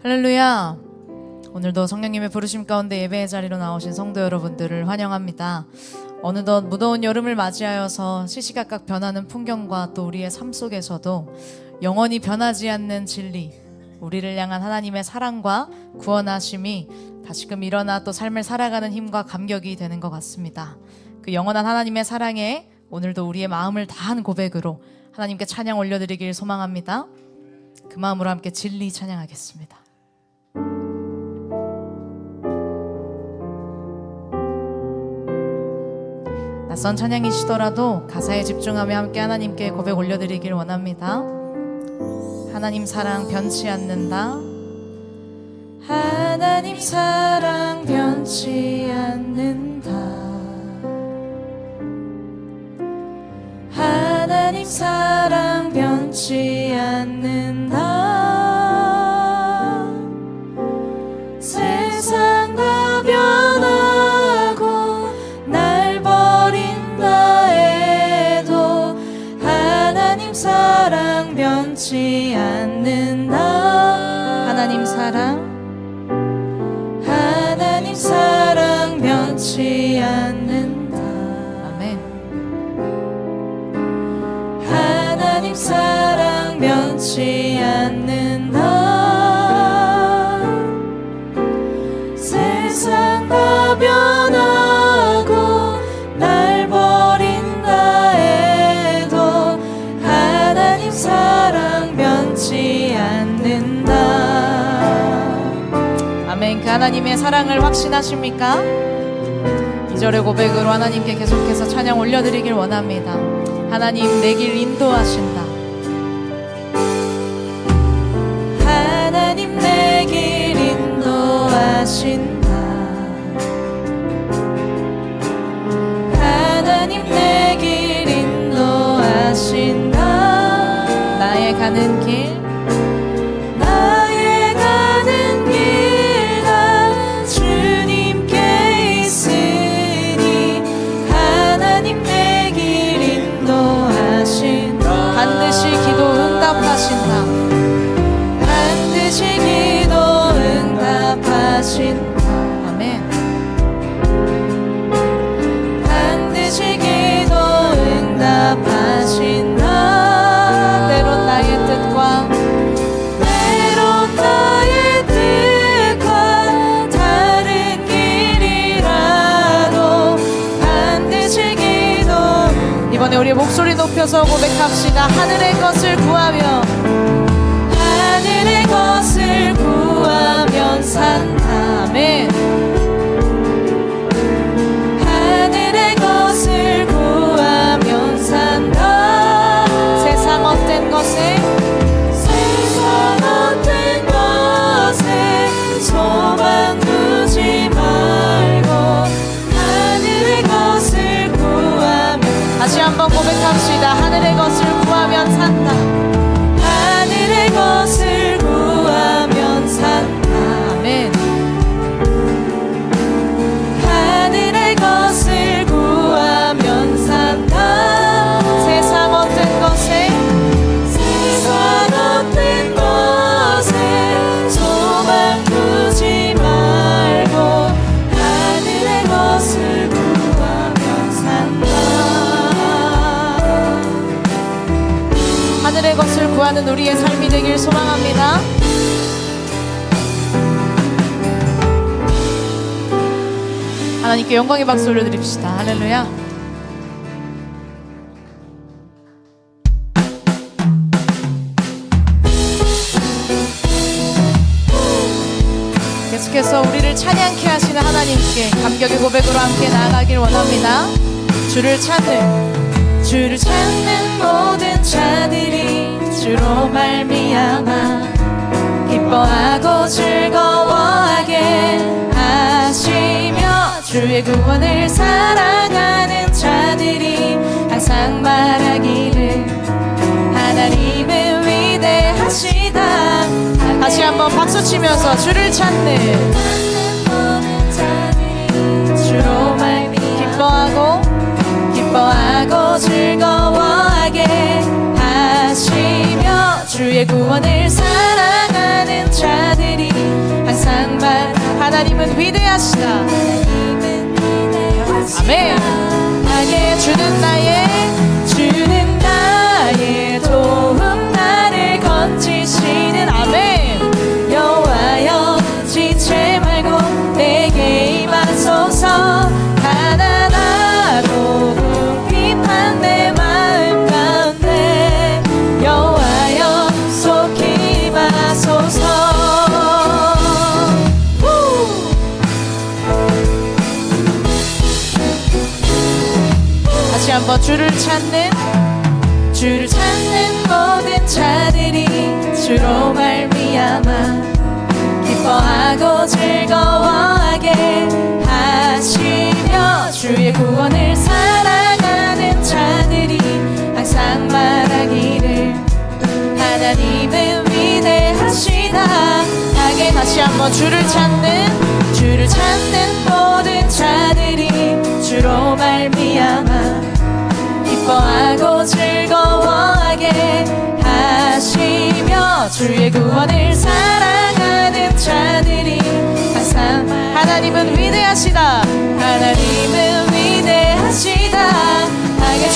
할렐루야. 오늘도 성령님의 부르심 가운데 예배의 자리로 나오신 성도 여러분들을 환영합니다. 어느덧 무더운 여름을 맞이하여서 시시각각 변하는 풍경과 또 우리의 삶 속에서도 영원히 변하지 않는 진리, 우리를 향한 하나님의 사랑과 구원하심이 다시금 일어나 또 삶을 살아가는 힘과 감격이 되는 것 같습니다. 그 영원한 하나님의 사랑에 오늘도 우리의 마음을 다한 고백으로 하나님께 찬양 올려드리길 소망합니다. 그 마음으로 함께 진리 찬양하겠습니다. 낯선 찬양이시더라도 가사에 집중하며 함께 하나님께 고백 올려드리길 원합니다. 하나님 사랑 변치 않는다. 하나님 사랑 변치 않는다. 하나님 사랑 변치 않는다. 세상과 변하고 날 버린다 해도 하나님 사랑 변치 않는다. 하나님 사랑, 하나님 사랑 변치 않는다. 아멘. 하나님 사랑 변치 않는다. 세상과 변하고 날 버린다 해도 하나님 사랑 변치 않는다. 아멘. 그 하나님의 사랑을 확신하십니까? 2절의 고백으로 하나님께 계속해서 찬양 올려드리길 원합니다. 하나님 내 길 인도하신다. 하나님 내 길 인도하신다. 하나님 내 길 인도하신다. 나의 가는 길, 나의 가는 길 다 주님께 있으니 하나님 내 길 인도하신다. 반드시 기도 응답하신다. 반드시 기도 응답하신다. 아멘. 반드시 기도 응답하신다. 때론 나의 뜻과 다른 길이라도 반드시 기도. 이번에 우리 목소리 높여서 고백합시다. 하늘의 것을 구하며 하늘의 것을 구하면 산다. 아멘. 하늘의 것을 구하면 산다. 세상 헛된 것에, 세상 헛된 것에 소망 두지 말고 하늘의 것을 구하면. 다시 한번 고백합시다. 하늘의 것을 구하면 산다. 하늘의 것을 구하면 산다. 아멘. 하늘의 것을 구하면 산다. 세상 헛된 것에, 세상 헛된 것에 소망 두지 말고 하늘의 것을 구하면 산다. 하늘의 것을 구하는 우리의 삶이 되길 소망합니다. 하나님께 영광의 박수 올려드립시다. 할렐루야. 계속해서 우리를 찬양케 하시는 하나님께 감격의 고백으로 함께 나아가길 원합니다. 주를 찾는 모든 자들이 주로 말미암아 기뻐하고 즐거워하게 하시며 주의 구원을 사랑하는 자들이 항상 말하기를 하나님은 위대하시다. 다시 한번 박수치면서 주를 찾는 모든 자들이 주로 기뻐하고 즐거워하게 하시며 주의 구원을 사랑하는 자들이 항상 하나님은 위대하시다. 아멘. 나의 주는 나의 도움 나를 건지시는 아멘. 여호와여 지체 말고 내게 임하소서. 가난하고 궁핍한 내 마음 가운데 여호와여 속히 임하소서. 다시 한번 주를 찾는 모든 자들이 주로 말미암아 기뻐하고 즐거워하게 하시며 주의 구원을 사랑하는 자들이 항상 말하기를 하나님은 위대하시다 하게. 다시 한번 주를 찾는 모든 자들이 주로 말미암아 기뻐하고 즐거워하게 하시며 주의 구원을 사랑하는 자들이 항상 하나님은 위대하시다. 하나님은 위대하시다 하게.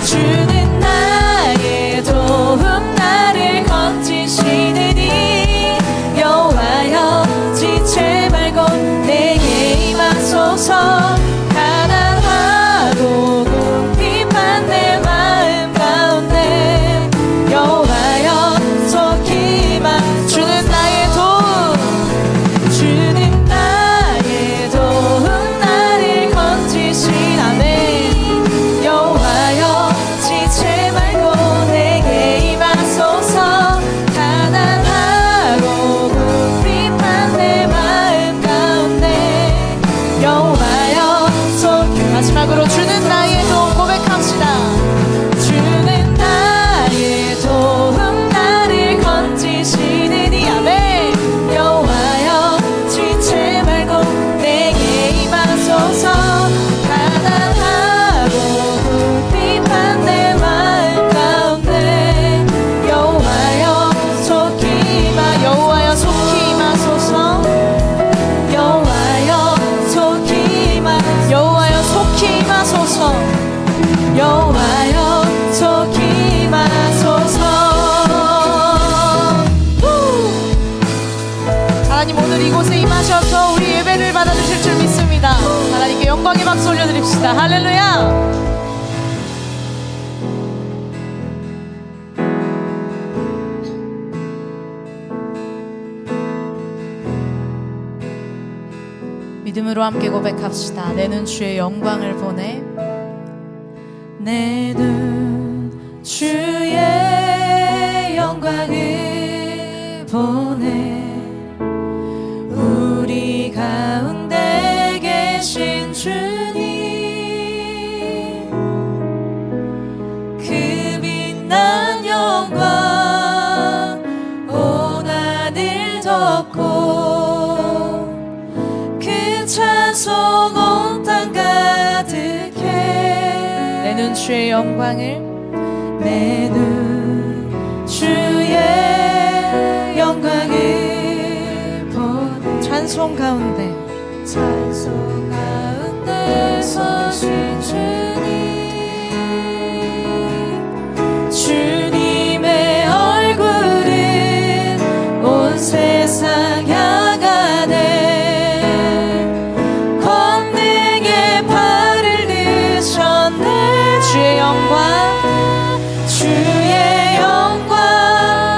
주는 나의 도움 나를 건지시느니 여호와여 지체 말고 내게 임하소서. 가난하고 궁핍한 내 마음 가운데 여호와여 속히 임하. 주는 나의 도움 나를 건지신 아멘. 여호와여 지체 말고 내게 임하소서. 가난하고 궁핍한 내 마음 가운데 여호와여 속히. 마지막으로 주는 나의 도움 고백합시다. 주는 나의 도움 나를 건지시느니 아멘. 여호와여 지체 말고 내게 임하소서. 가난하고 궁핍한 내 마음 가운데 여호와여 속히 임하. 여호와여 속히 임하소서. 여호와여 속히 임하. 여호와여 속히 임하소서. 여호와여 속히 임하소서. 하나님 오늘 이곳에 임하셔서 우리 예배를 받아주실 줄 믿습니다. 하나님께 영광의 박수 올려드립시다. 할렐루야. 믿음으로 함께 고백합시다. 내 눈 주의 영광을 보내. 내 눈 주의 영광을 보내. 우리 가운데 계신 주님 그 빛난 영광 온 하늘 덮고 그 찬송 온 땅 가득해. 내 눈 주의 영광을 내 눈 주의 영광을 보내. 찬송 가운데 서신 주님 주님의 얼굴은 온 세상 향하네. 권능의 발을 드셨네. 주의 영광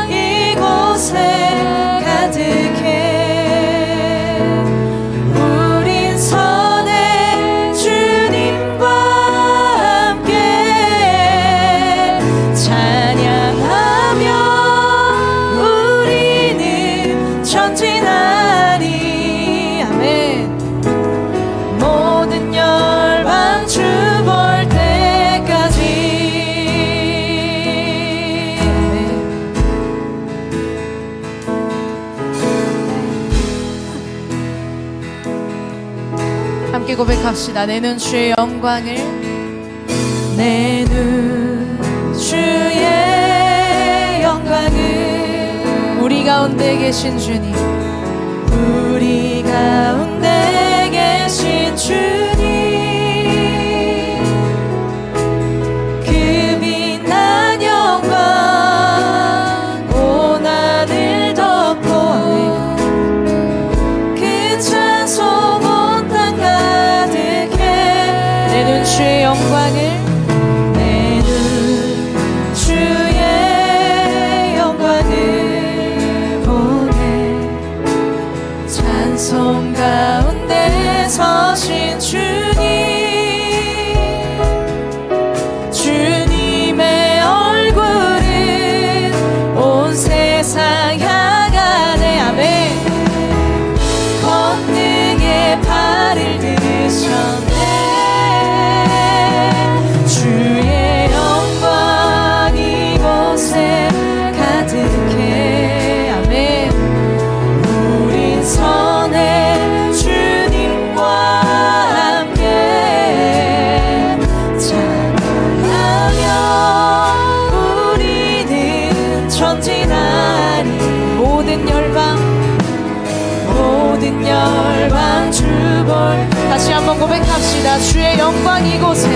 이곳에 가득해. 우린 선의 주님과 함께 찬양하며 우리는 전진하리. 아멘. 모든 열방 주 볼 때까지. 함께 고백합시다. 내 눈 주의 영광을 내 눈 주의 영광을 우리 가운데 계신 주님 우리 가운데 계신 주님, 그 빛난 영광 온 하늘 덮고 그 찬송 온 땅 가득해. 내 눈 주의 영광을, 내 눈 주의 영광을 보네. 찬송 가운데 서신 주님, 주님의 얼굴은 온 세상 향하네. 아멘. 권능의 발을 드셨네. 주의 영광 이곳에 가득해. 아멘. 우린 선해 주님과 함께 찬양하며 우리는 전진하리. 모든 열방 주볼. 다시 한번 고백합시다. 주의 영광 이곳에,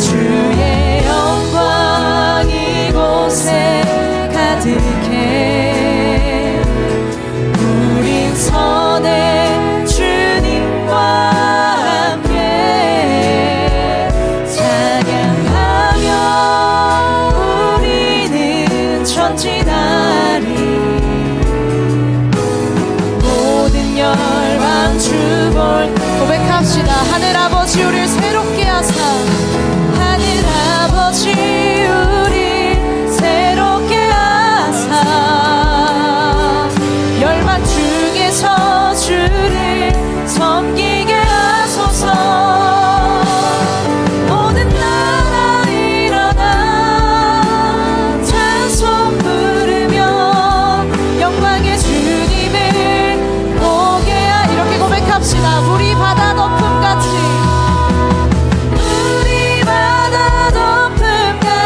주의 영광 이곳에 가득해. 우린 선해 주님과 함께 찬양하며 우리는 전진하리. 모든 열방 주볼. 고백합시다. 하늘아버지 우리를 새롭게 하사, 하늘아버지 우리 새롭게 하사, 열방 중에서 주를 섬기게 하소서. 모든 나라 일어나 찬송 부르며 영광의 주님을 보게 하. 이렇게 고백합시다. 우리 바다 덮음 같이, 우리 바다 덮음 같이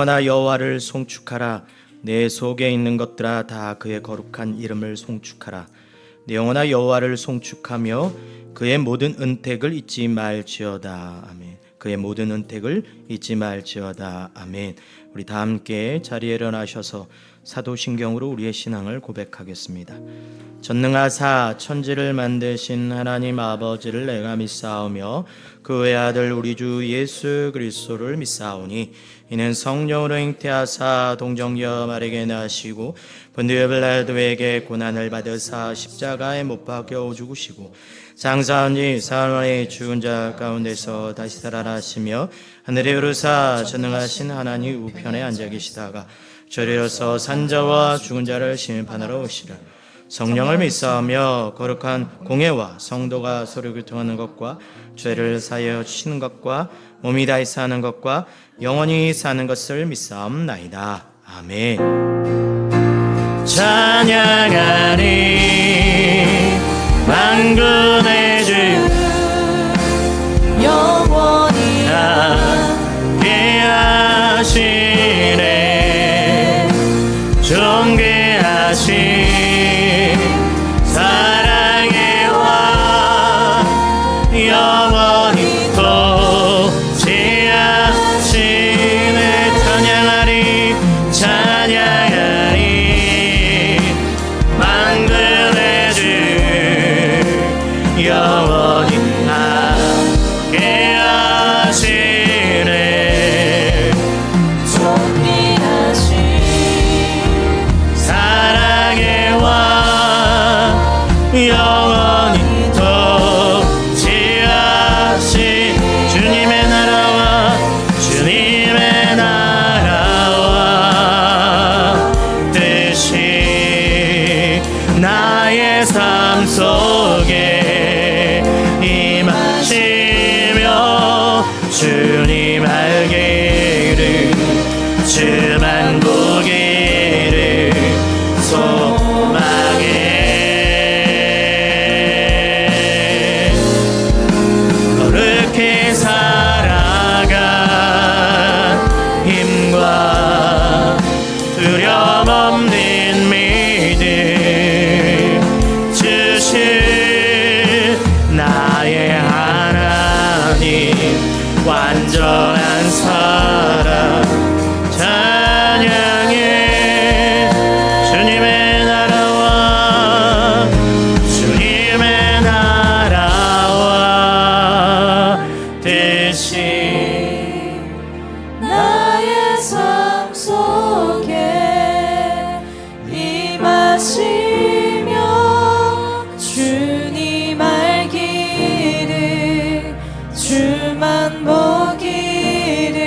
영혼아 여호와를 송축하라. 내 속에 있는 것들아 다 그의 거룩한 이름을 송축하라. 내 영혼아 여호와를 송축하며 그의 모든 은택을 잊지 말지어다. 아멘. 그의 모든 은택을 잊지 말지어다. 아멘. 우리 다 함께 자리에 일어나셔서 사도신경으로 우리의 신앙을 고백하겠습니다. 전능하사 천지를 만드신 하나님 아버지를 내가 믿사오며 그 외아들 우리 주 예수 그리스도를 믿사오니 이는 성령으로 잉태하사 동정녀 마리아에게 나시고 본디오 빌라도에게 고난을 받으사 십자가에 못 박혀 죽으시고 장사한 지 사흘 만에 죽은 자 가운데서 다시 살아나시며 하늘에 오르사 전능하신 하나님 우편에 앉아 계시다가 저리로서 산자와 죽은 자를 심판하러 오시라. 성령을 믿사오며 거룩한 공회와 성도가 서로 교통하는 것과 죄를 사하여 주시는 것과 몸이 다시 사는 것과 영원히 사는 것을 믿사옵나이다. 아멘. 찬양하니 만군의 주 영원히 함께 하시네. 존귀하신 사랑의 왕 영원히 통치하시네. 찬양하리 찬양하리 만군의 주 영원히 함께 하시네. 존귀하신 사랑의 왕 영원히 통치하신 주님의 나라와 주님의 나라와 뜻이 나의 삶 속에 임하시며 주님 알기를 주만 보기를 소망해. 거룩히 살아가 힘과 두려움 없는 믿음 주실 나의 하나님 완전한 사랑 찬양해. 주님의 나라와 주님의 나라와 뜻이 나의 삶 속에 임하시며 주님 알기를 주만 보기를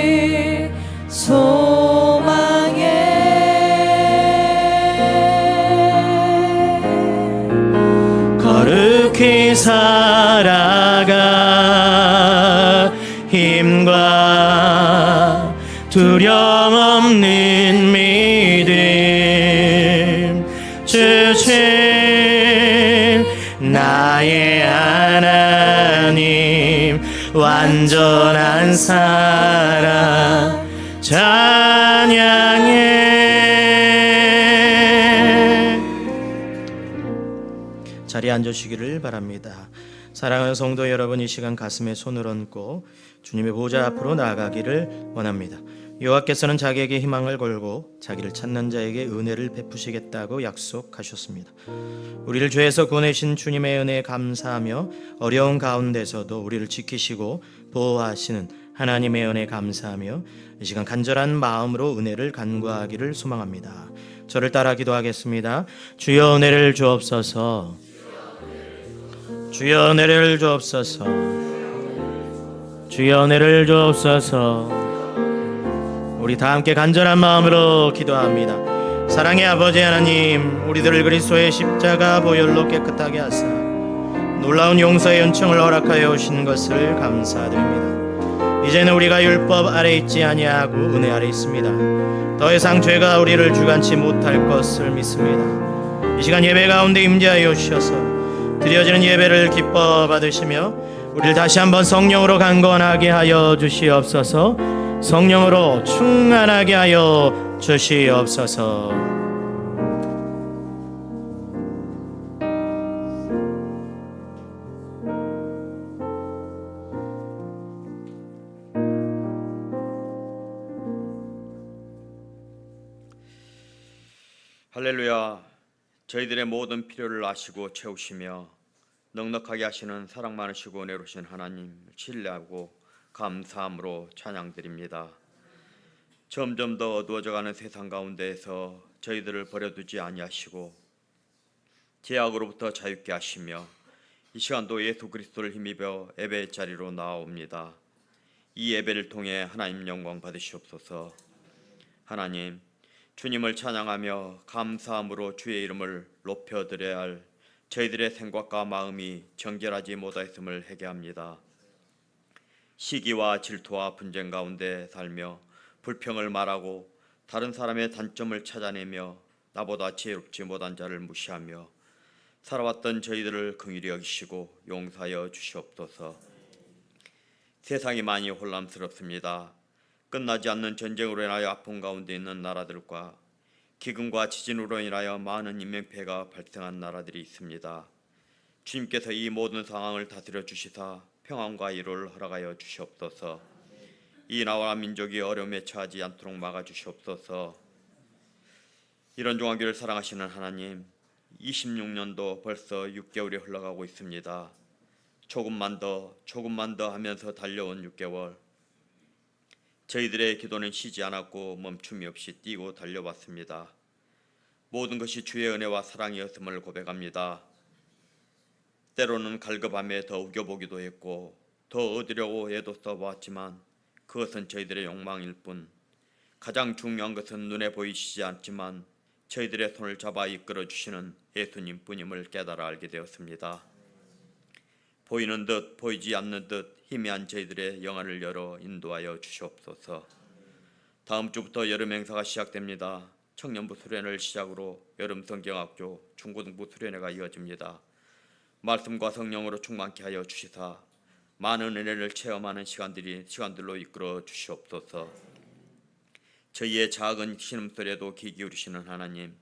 소망해. 거룩히 살아가 힘과 두려움 없는 믿음 주신 나의 하나님 완전한 사랑 찬양해. 자리에 앉으시기를 바랍니다. 사랑하는 성도 여러분, 이 시간 가슴에 손을 얹고 주님의 보좌 앞으로 나아가기를 원합니다. 여호와께서는 자기에게 희망을 걸고 자기를 찾는 자에게 은혜를 베푸시겠다고 약속하셨습니다. 우리를 죄에서 구원하신 주님의 은혜에 감사하며 어려운 가운데서도 우리를 지키시고 보호하시는 하나님의 은혜에 감사하며 이 시간 간절한 마음으로 은혜를 간구하기를 소망합니다. 저를 따라 기도하겠습니다. 주여 은혜를 주옵소서. 주여 은혜를 주옵소서. 주여 은혜를 주옵소서. 우리 다 함께 간절한 마음으로 기도합니다. 사랑의 아버지 하나님, 우리들을 그리스도의 십자가 보혈로 깨끗하게 하사 놀라운 용서의 은총을 허락하여 오신 것을 감사드립니다. 이제는 우리가 율법 아래 있지 아니하고 은혜 아래 있습니다. 더 이상 죄가 우리를 주관치 못할 것을 믿습니다. 이 시간 예배 가운데 임재하여 주셔서 드려지는 예배를 기뻐 받으시며 우리를 다시 한번 성령으로 강건하게 하여 주시옵소서. 성령으로 충만하게 하여 주시옵소서. 할렐루야. 저희들의 모든 필요를 아시고 채우시며 넉넉하게 하시는 사랑 많으시고 은혜로우신 하나님 신뢰하고 감사함으로 찬양드립니다. 점점 더 어두워져가는 세상 가운데에서 저희들을 버려두지 아니하시고 죄악으로부터 자유케 하시며 이 시간도 예수 그리스도를 힘입어 예배의 자리로 나아옵니다. 이 예배를 통해 하나님 영광 받으시옵소서. 하나님, 주님을 찬양하며 감사함으로 주의 이름을 높여드려야 할 저희들의 생각과 마음이 정결하지 못하였음을 회개합니다. 시기와 질투와 분쟁 가운데 살며 불평을 말하고 다른 사람의 단점을 찾아내며 나보다 지혜롭지 못한 자를 무시하며 살아왔던 저희들을 긍휼히 여기시고 용서하여 주시옵소서. 세상이 많이 혼란스럽습니다. 끝나지 않는 전쟁으로 인하여 아픔 가운데 있는 나라들과 기근과 지진으로 인하여 많은 인명피해가 발생한 나라들이 있습니다. 주님께서 이 모든 상황을 다스려 주시사 평안과 위로를 허락하여 주시옵소서. 이 나라 민족이 어려움에 처하지 않도록 막아주시옵소서. 이런 종아교를 사랑하시는 하나님, 26년도 벌써 6개월이 흘러가고 있습니다. 조금만 더 하면서 달려온 6개월. 저희들의 기도는 쉬지 않았고 멈춤이 없이 뛰고 달려왔습니다. 모든 것이 주의 은혜와 사랑이었음을 고백합니다. 때로는 갈급함에 더 우겨보기도 했고 더 얻으려고 애도 써보았지만 그것은 저희들의 욕망일 뿐, 가장 중요한 것은 눈에 보이시지 않지만 저희들의 손을 잡아 이끌어 주시는 예수님 뿐임을 깨달아 알게 되었습니다. 보이는 듯 보이지 않는 듯 희미한 저희들의 영안을 열어 인도하여 주시옵소서. 다음 주부터 여름 행사가 시작됩니다. 청년부 수련회를 시작으로 여름 성경학교, 중고등부 수련회가 이어집니다. 말씀과 성령으로 충만케 하여 주시사 많은 은혜를 체험하는 시간들로 이끌어 주시옵소서. 저희의 작은 신음소리에도 귀 기울이시는 하나님,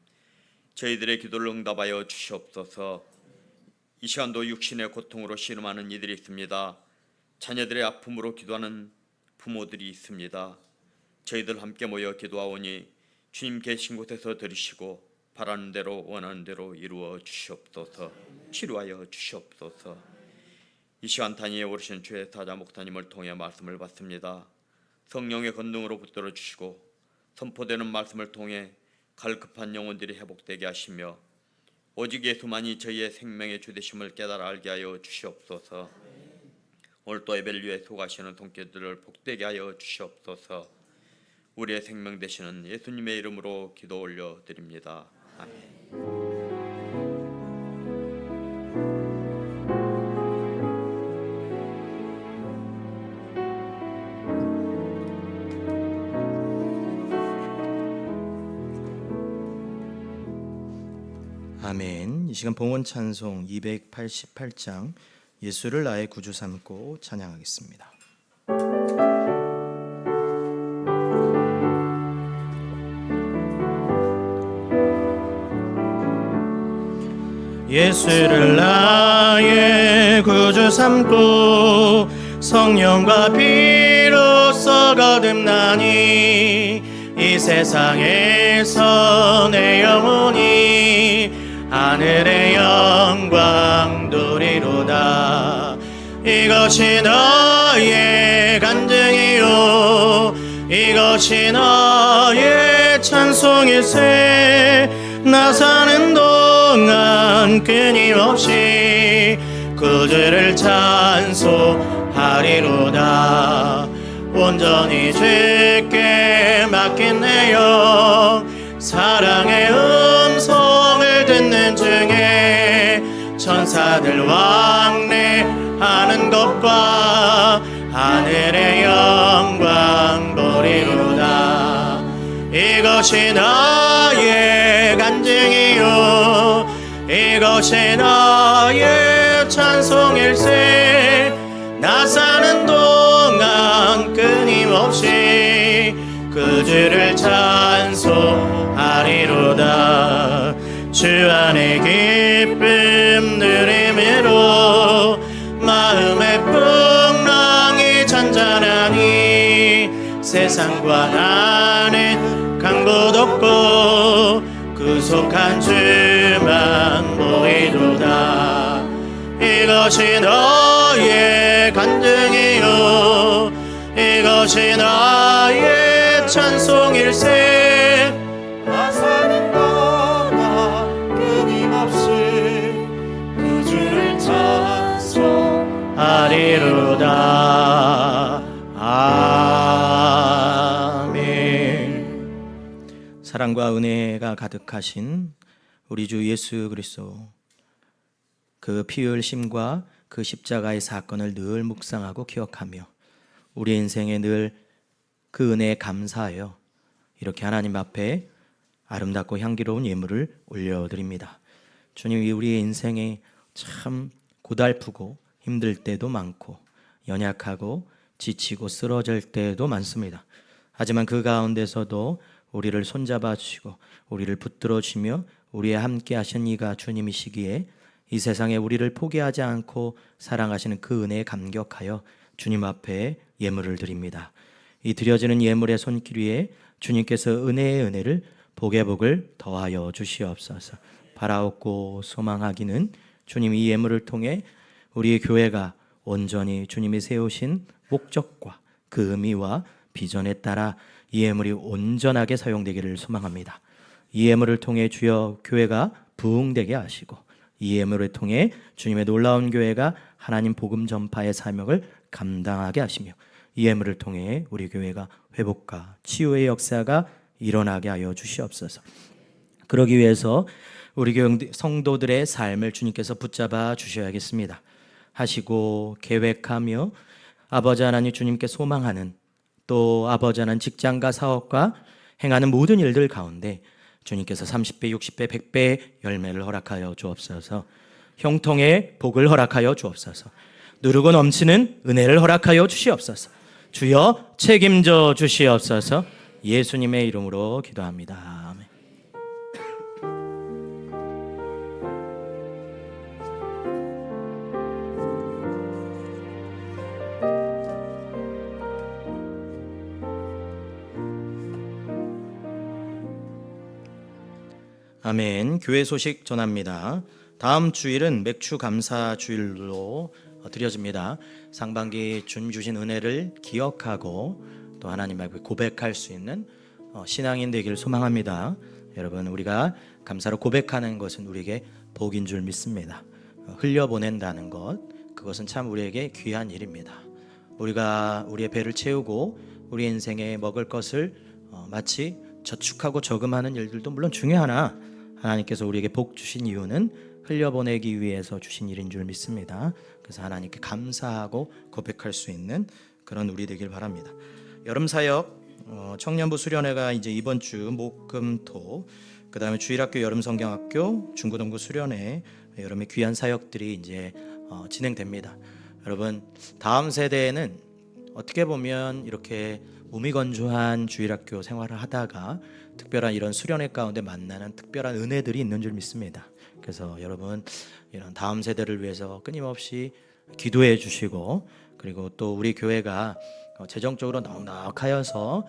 저희들의 기도를 응답하여 주시옵소서. 이 시간도 육신의 고통으로 신음하는 이들이 있습니다. 자녀들의 아픔으로 기도하는 부모들이 있습니다. 저희들 함께 모여 기도하오니 주님 계신 곳에서 들으시고 바라는 대로 원하는 대로 이루어 주시옵소서. 치료하여 주시옵소서. 이 시간 단위에 오르신 주의 사자 목사님을 통해 말씀을 받습니다. 성령의 권능으로 붙들어 주시고 선포되는 말씀을 통해 갈급한 영혼들이 회복되게 하시며 오직 예수만이 저희의 생명의 주되심을 깨달아 알게 하여 주시옵소서. 오늘 또 예배를 위해 수고하시는 손길들을 복되게 하여 주시옵소서. 우리의 생명 되시는 예수님의 이름으로 기도 올려드립니다. 아멘. 아멘. 이 시간 봉헌 찬송 288장 예수를 나의 구주 삼고 찬양하겠습니다. 예수를 나의 구주 삼고 성령과 피로써 거듭나니 이 세상에서 내 영혼이 하늘의 영광 누리로다. 이것이 너의 간증이요 이것이 너의 찬송일세. 나 사는 동안 끊임없이 구주를 찬송하리로다. 온전히 주께 맡긴 내 영 사랑의 음성을 듣는 중에 천사들 왕래하는 것과 하늘의 영광 보리로다. 이것이 너의 간증이요 이것이 너의 찬송일세. 나 사는 동안 끊임없이 그 주를 찬송하리로다. 주 안에 기쁨 누림으로 마음의 풍랑이 잔잔하니 세상과 나는 간 곳 없고 구속한 주만 보이도다. 이것이 너의 간증이요 이것이 나의 찬송일세. 나 사는 동안 끊임없이 그 주를 찬송하리로다. 아멘. 사랑과 은혜가 가득하신 우리 주 예수 그리스도, 그 피 흘심과 그 십자가의 사건을 늘 묵상하고 기억하며 우리 인생에 늘 그 은혜에 감사하여 이렇게 하나님 앞에 아름답고 향기로운 예물을 올려드립니다. 주님이 우리의 인생에 참 고달프고 힘들 때도 많고 연약하고 지치고 쓰러질 때도 많습니다. 하지만 그 가운데서도 우리를 손잡아 주시고 우리를 붙들어 주시며 우리와 함께 하신 이가 주님이시기에 이 세상에 우리를 포기하지 않고 사랑하시는 그 은혜에 감격하여 주님 앞에 예물을 드립니다. 이 드려지는 예물의 손길 위에 주님께서 은혜의 은혜를 복의 복을 더하여 주시옵소서. 바라옵고 소망하기는 주님 이 예물을 통해 우리 교회가 온전히 주님이 세우신 목적과 그 의미와 비전에 따라 이 예물이 온전하게 사용되기를 소망합니다. 이 예물을 통해 주여 교회가 부흥되게 하시고 이 예물을 통해 주님의 놀라운 교회가 하나님 복음 전파의 사명을 감당하게 하시며 이 예물을 통해 우리 교회가 회복과 치유의 역사가 일어나게 하여 주시옵소서. 그러기 위해서 우리 교회 성도들의 삶을 주님께서 붙잡아 주셔야겠습니다. 하시고 계획하며 아버지 하나님 주님께 소망하는, 또 아버지 하나님 직장과 사업과 행하는 모든 일들 가운데 주님께서 30배, 60배, 100배 열매를 허락하여 주옵소서. 형통의 복을 허락하여 주옵소서. 누르고 넘치는 은혜를 허락하여 주시옵소서. 주여 책임져 주시옵소서. 예수님의 이름으로 기도합니다. 아멘. 아멘. 교회 소식 전합니다. 다음 주일은 맥주 감사 주일로 드려집니다. 상반기 주님 주신 은혜를 기억하고 또 하나님 앞에 고백할 수 있는 신앙인 되기를 소망합니다. 여러분, 우리가 감사로 고백하는 것은 우리에게 복인 줄 믿습니다. 흘려보낸다는 것, 그것은 참 우리에게 귀한 일입니다. 우리가 우리의 배를 채우고 우리 인생에 먹을 것을 마치 저축하고 저금하는 일들도 물론 중요하나 하나님께서 우리에게 복 주신 이유는 흘려보내기 위해서 주신 일인 줄 믿습니다. 그래서 하나님께 감사하고 고백할 수 있는 그런 우리 되길 바랍니다. 여름 사역 청년부 수련회가 이제 이번 주 목금토, 그다음에 주일학교 여름 성경학교 중고등부 수련회, 여름의 귀한 사역들이 이제 진행됩니다. 여러분, 다음 세대에는 어떻게 보면 이렇게 무미건조한 주일학교 생활을 하다가 특별한 이런 수련회 가운데 만나는 특별한 은혜들이 있는 줄 믿습니다. 그래서 여러분, 이런 다음 세대를 위해서 끊임없이 기도해 주시고, 그리고 또 우리 교회가 재정적으로 넉넉하여서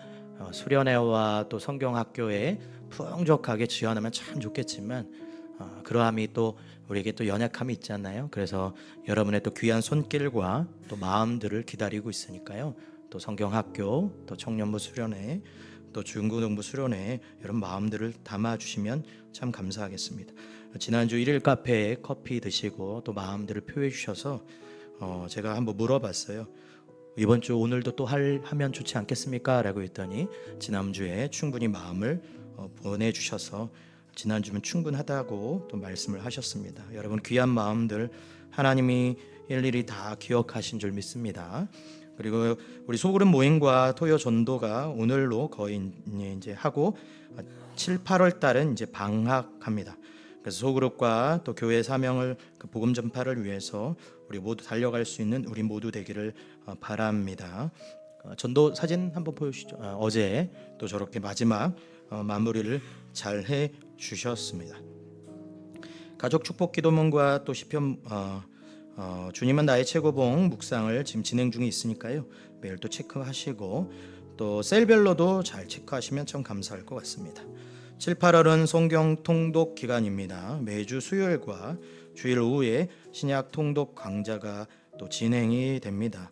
수련회와 또 성경학교에 풍족하게 지원하면 참 좋겠지만 그러함이 또 우리에게 또 연약함이 있잖아요. 그래서 여러분의 또 귀한 손길과 또 마음들을 기다리고 있으니까요. 또 성경학교, 또 청년부 수련회, 또 중고등부 수련회 여러분 마음들을 담아주시면 참 감사하겠습니다. 지난주 일일 카페에 커피 드시고 또 마음들을 표해 주셔서 제가 한번 물어봤어요. 이번 주 오늘도 또 하면 좋지 않겠습니까? 라고 했더니 지난주에 충분히 마음을 보내주셔서 지난주면 충분하다고 또 말씀을 하셨습니다. 여러분, 귀한 마음들 하나님이 일일이 다 기억하신 줄 믿습니다. 그리고 우리 소그룹 모임과 토요 전도가 오늘로 거의 이제 하고 7, 8월 달은 이제 방학합니다. 그래서 소그룹과 또 교회 사명을 그 복음 전파를 위해서 우리 모두 달려갈 수 있는 우리 모두 되기를 바랍니다. 전도 사진 한번 보여주시죠. 어제 또 저렇게 마지막 마무리를 잘 해 주셨습니다. 가족 축복 기도문과 또 시편 주님은 나의 최고봉 묵상을 지금 진행 중에 있으니까요. 매일 또 체크하시고 또 셀별로도 잘 체크하시면 참 감사할 것 같습니다. 7, 8월은 성경 통독 기간입니다. 매주 수요일과 주일 오후에 신약 통독 강좌가 또 진행이 됩니다.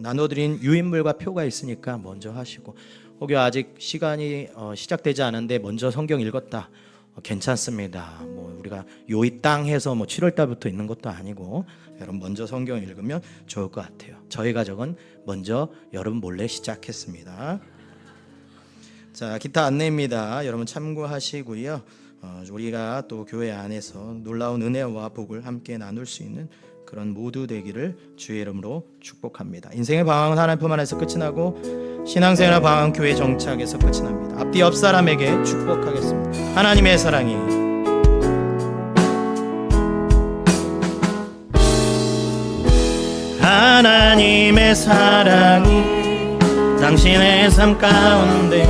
나눠드린 유인물과 표가 있으니까 먼저 하시고, 혹여 아직 시간이 시작되지 않은데 먼저 성경 읽었다, 괜찮습니다. 뭐 우리가 요이 땅 해서 뭐 7월 달부터 있는 것도 아니고, 여러분 먼저 성경 읽으면 좋을 것 같아요. 저희 가족은 먼저 여러분 몰래 시작했습니다. 자, 기타 안내입니다. 여러분 참고하시고요. 우리가 또 교회 안에서 놀라운 은혜와 복을 함께 나눌 수 있는 그런 모두 되기를 주의 이름으로 축복합니다. 인생의 방황은 하나님 품 안에서 끝이 나고 신앙생활 방황은 교회 정착에서 끝이 납니다. 앞뒤 옆 사람에게 축복하겠습니다. 하나님의 사랑이 하나님의 사랑이 당신의 삶 가운데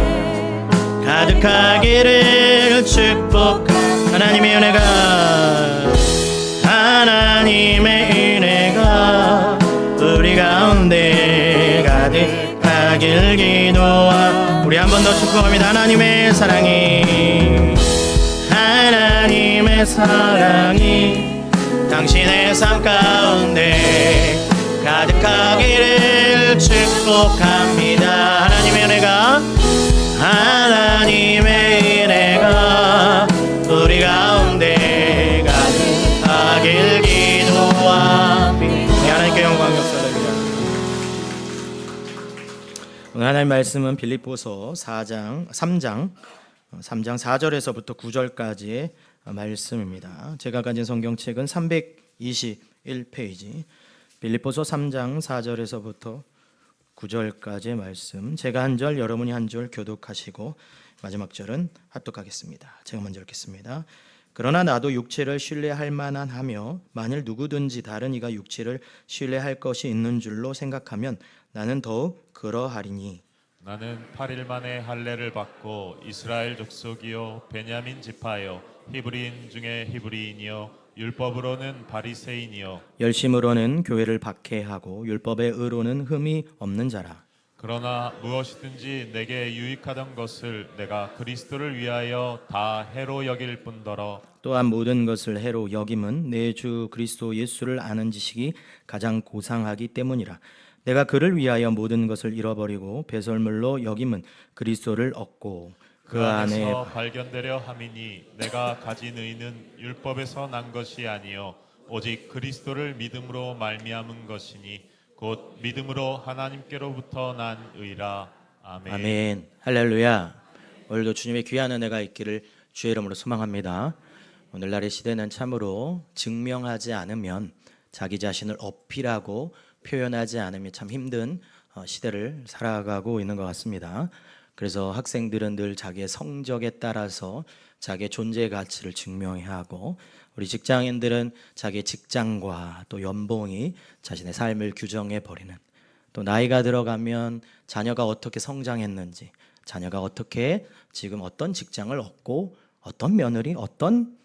가득하기를 축복. 하나님의 은혜가 우리 가운데 가득하길 기도하. 우리 한 번 더 축복합니다. 하나님의 사랑이 당신의 삶 가운데 가득하기를 축복합니다. 하나님의 은혜가 우리 가운데 가득하길 기도합니다. 하나님께 영광 역사드립니다. 하나님 말씀은 빌립보서 3장 4절에서부터 9절까지의 말씀입니다. 제가 가진 성경책은 321페이지, 빌립보서 3장 4절에서부터 9절까지의 말씀, 제가 한 절 여러분이 한 절 교독하시고 마지막 절은 합독하겠습니다. 제가 먼저 읽겠습니다. 그러나 나도 육체를 신뢰할 만한 하며 만일 누구든지 다른 이가 육체를 신뢰할 것이 있는 줄로 생각하면 나는 더욱 그러하리니, 나는 8일 만에 할례를 받고 이스라엘 족속이요 베냐민 지파요 히브리인 중에 히브리인이요 율법으로는 바리새인이요 열심으로는 교회를 박해하고 율법의 의로는 흠이 없는 자라. 그러나 무엇이든지 내게 유익하던 것을 내가 그리스도를 위하여 다 해로 여길 뿐더러 또한 모든 것을 해로 여김은 내 주 그리스도 예수를 아는 지식이 가장 고상하기 때문이라. 내가 그를 위하여 모든 것을 잃어버리고 배설물로 여김은 그리스도를 얻고 그 안에 발견되려 함이니 내가 가진 의는 율법에서 난 것이 아니요 오직 그리스도를 믿음으로 말미암은 것이니 곧 믿음으로 하나님께로부터 난 의라. 아멘. 아멘. 할렐루야. 오늘도 주님의 귀한 은혜가 있기를 주의 이름으로 소망합니다. 오늘날의 시대는 참으로 증명하지 않으면, 자기 자신을 어필하고 표현하지 않으면 참 힘든 시대를 살아가고 있는 것 같습니다. 그래서 학생들은 늘 자기의 성적에 따라서 자기의 존재의 가치를 증명해야 하고, 우리 직장인들은 자기의 직장과 또 연봉이 자신의 삶을 규정해 버리는, 또 나이가 들어가면 자녀가 어떻게 성장했는지, 자녀가 어떻게 지금 어떤 직장을 얻고 어떤 며느리, 어떤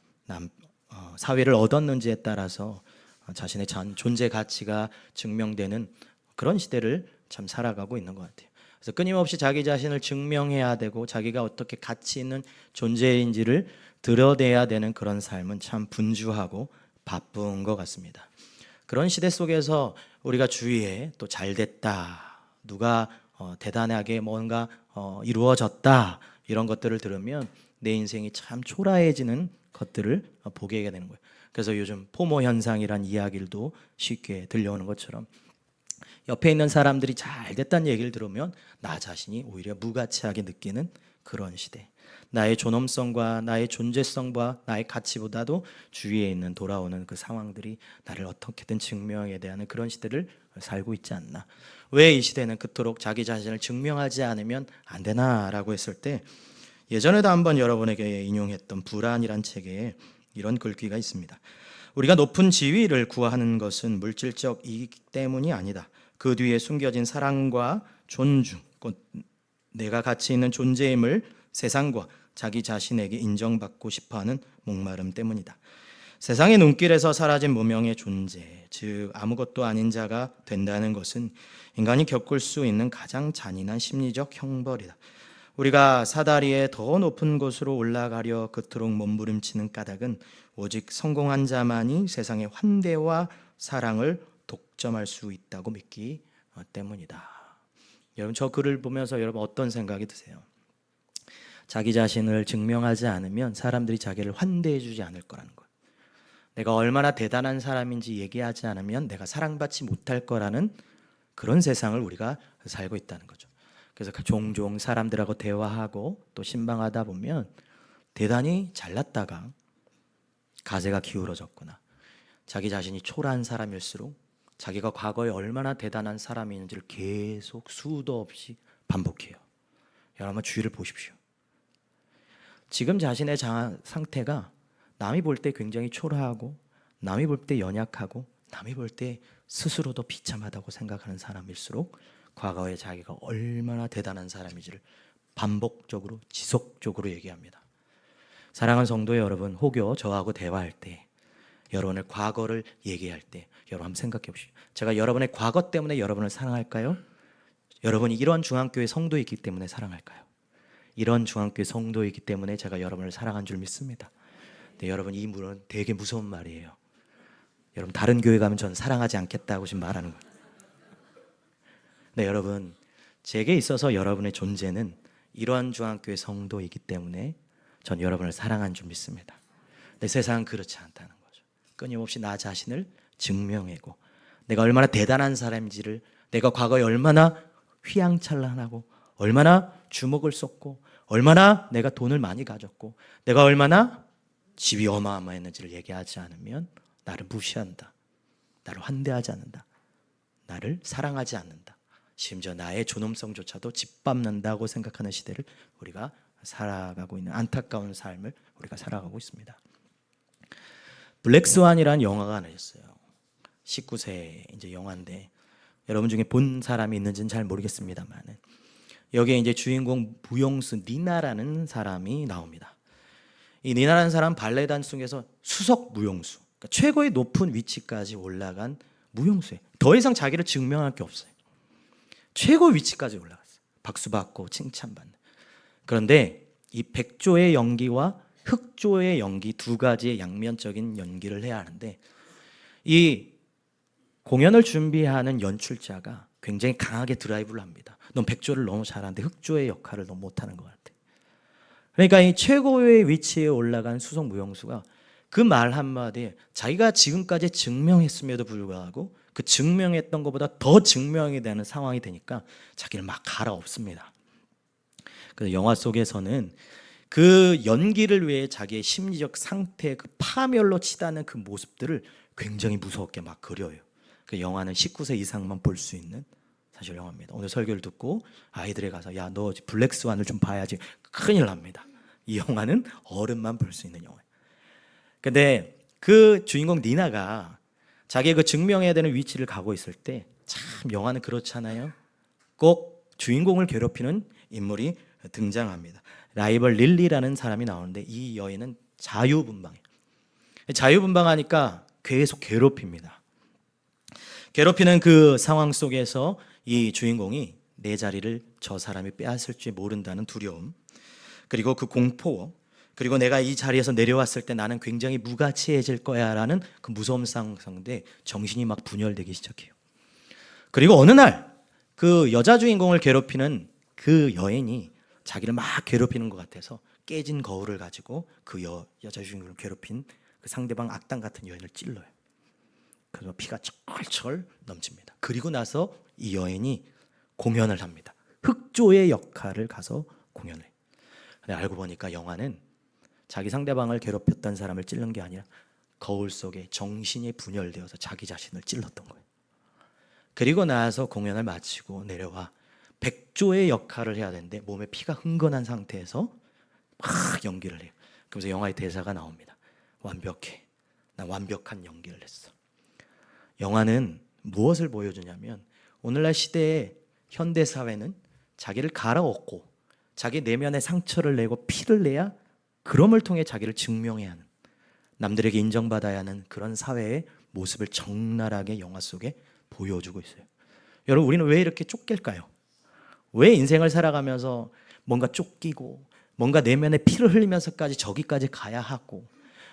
사회를 얻었는지에 따라서 자신의 존재 가치가 증명되는 그런 시대를 참 살아가고 있는 것 같아요. 그래서 끊임없이 자기 자신을 증명해야 되고 자기가 어떻게 가치 있는 존재인지를 드러내야 되는 그런 삶은 참 분주하고 바쁜 것 같습니다. 그런 시대 속에서 우리가 주위에 또 잘됐다, 누가 대단하게 뭔가 이루어졌다, 이런 것들을 들으면 내 인생이 참 초라해지는 것들을 보게 되는 거예요. 그래서 요즘 포모 현상이란 이야기도 쉽게 들려오는 것처럼 옆에 있는 사람들이 잘 됐다는 얘기를 들으면 나 자신이 오히려 무가치하게 느끼는 그런 시대. 나의 존엄성과 나의 존재성과 나의 가치보다도 주위에 있는 돌아오는 그 상황들이 나를 어떻게든 증명해야 하는 그런 시대를 살고 있지 않나. 왜 이 시대는 그토록 자기 자신을 증명하지 않으면 안 되나라고 했을 때, 예전에도 한번 여러분에게 인용했던 불안이란 책에 이런 글귀가 있습니다. 우리가 높은 지위를 구하는 것은 물질적 이익 때문이 아니다. 그 뒤에 숨겨진 사랑과 존중, 곧 내가 가치 있는 존재임을 세상과 자기 자신에게 인정받고 싶어하는 목마름 때문이다. 세상의 눈길에서 사라진 무명의 존재, 즉 아무것도 아닌 자가 된다는 것은 인간이 겪을 수 있는 가장 잔인한 심리적 형벌이다. 우리가 사다리의 더 높은 곳으로 올라가려 그토록 몸부림치는 까닭은 오직 성공한 자만이 세상의 환대와 사랑을 독점할 수 있다고 믿기 때문이다. 여러분, 저 글을 보면서 여러분 어떤 생각이 드세요? 자기 자신을 증명하지 않으면 사람들이 자기를 환대해 주지 않을 거라는 거예요. 내가 얼마나 대단한 사람인지 얘기하지 않으면 내가 사랑받지 못할 거라는 그런 세상을 우리가 살고 있다는 거죠. 그래서 종종 사람들하고 대화하고 또 신방하다 보면 대단히 잘났다가 가세가 기울어졌거나 자기 자신이 초라한 사람일수록 자기가 과거에 얼마나 대단한 사람인지를 계속 수도 없이 반복해요. 여러분 한번 주위를 보십시오. 지금 자신의 상태가 남이 볼 때 굉장히 초라하고 남이 볼 때 연약하고 남이 볼 때 스스로도 비참하다고 생각하는 사람일수록 과거에 자기가 얼마나 대단한 사람인지를 반복적으로 지속적으로 얘기합니다. 사랑하는 성도 여러분, 혹여 저하고 대화할 때 여러분의 과거를 얘기할 때 여러분 한번 생각해 보십시오. 제가 여러분의 과거 때문에 여러분을 사랑할까요? 여러분이 이런 중앙교회 성도이기 때문에 사랑할까요? 이런 중앙교회 성도이기 때문에 제가 여러분을 사랑한 줄 믿습니다. 근데 여러분, 이 물은 되게 무서운 말이에요. 여러분, 다른 교회 가면 저는 사랑하지 않겠다고 지금 말하는 거예요. 네, 여러분, 제게 있어서 여러분의 존재는 이러한 중앙교회 성도이기 때문에 전 여러분을 사랑한 줄 믿습니다. 근데 세상은 그렇지 않다는 거죠. 끊임없이 나 자신을 증명하고 내가 얼마나 대단한 사람인지를, 내가 과거에 얼마나 휘황찬란하고 얼마나 주목을 쏟고 얼마나 내가 돈을 많이 가졌고 내가 얼마나 집이 어마어마했는지를 얘기하지 않으면 나를 무시한다, 나를 환대하지 않는다, 나를 사랑하지 않는다, 심지어 나의 존엄성조차도 짓밟는다고 생각하는 시대를 우리가 살아가고 있는 안타까운 삶을 우리가 살아가고 있습니다. 블랙스완이라는 영화가 하나 있어요. 19세 이제 영화인데 여러분 중에 본 사람이 있는지는 잘 모르겠습니다만은 여기에 이제 주인공 무용수 니나라는 사람이 나옵니다. 이 니나라는 사람 발레단 중에서 수석 무용수, 그러니까 최고의 높은 위치까지 올라간 무용수예요. 더 이상 자기를 증명할 게 없어요. 최고 위치까지 올라갔어요. 박수 받고 칭찬받는. 그런데 이 백조의 연기와 흑조의 연기 두 가지의 양면적인 연기를 해야 하는데 이 공연을 준비하는 연출자가 굉장히 강하게 드라이브를 합니다. 넌 백조를 너무 잘하는데 흑조의 역할을 너무 못하는 것 같아. 그러니까 이 최고의 위치에 올라간 수석 무용수가 그 말 한마디에 자기가 지금까지 증명했음에도 불구하고 그 증명했던 것보다 더 증명이 되는 상황이 되니까 자기를 막 갈아엎습니다. 그래서 영화 속에서는 그 연기를 위해 자기의 심리적 상태, 그 파멸로 치닫는 그 모습들을 굉장히 무섭게 막 그려요. 그 영화는 19세 이상만 볼 수 있는 사실 영화입니다. 오늘 설교를 듣고 아이들에 가서 야, 너 블랙스완을 좀 봐야지, 큰일 납니다. 이 영화는 어른만 볼 수 있는 영화예요. 근데 그 주인공 니나가 자기의 그 증명해야 되는 위치를 가고 있을 때 참 영화는 그렇잖아요. 꼭 주인공을 괴롭히는 인물이 등장합니다. 라이벌 릴리라는 사람이 나오는데 이 여인은 자유분방해요. 자유분방하니까 계속 괴롭힙니다. 괴롭히는 그 상황 속에서 이 주인공이 내 자리를 저 사람이 빼앗을지 모른다는 두려움, 그리고 그 공포, 그리고 내가 이 자리에서 내려왔을 때 나는 굉장히 무가치해질 거야 라는 그 무서움 상승돼 정신이 막 분열되기 시작해요. 그리고 어느 날 그 여자 주인공을 괴롭히는 그 여인이 자기를 막 괴롭히는 것 같아서 깨진 거울을 가지고 그 여자 주인공을 괴롭힌 그 상대방 악당 같은 여인을 찔러요. 그래서 피가 철철 넘칩니다. 그리고 나서 이 여인이 공연을 합니다. 흑조의 역할을 가서 공연을 해요. 근데 알고 보니까 영화는 자기 상대방을 괴롭혔던 사람을 찔른 게 아니라 거울 속에 정신이 분열되어서 자기 자신을 찔렀던 거예요. 그리고 나서 공연을 마치고 내려와 백조의 역할을 해야 되는데 몸에 피가 흥건한 상태에서 막 연기를 해요. 그러면서 영화의 대사가 나옵니다. 완벽해. 난 완벽한 연기를 했어. 영화는 무엇을 보여주냐면 오늘날 시대에 현대 사회는 자기를 갈아엎고 자기 내면의 상처를 내고 피를 내야 그럼을 통해 자기를 증명해야 하는, 남들에게 인정받아야 하는 그런 사회의 모습을 적나라하게 영화 속에 보여주고 있어요. 여러분, 우리는 왜 이렇게 쫓길까요? 왜 인생을 살아가면서 뭔가 쫓기고 뭔가 내면에 피를 흘리면서까지 저기까지 가야 하고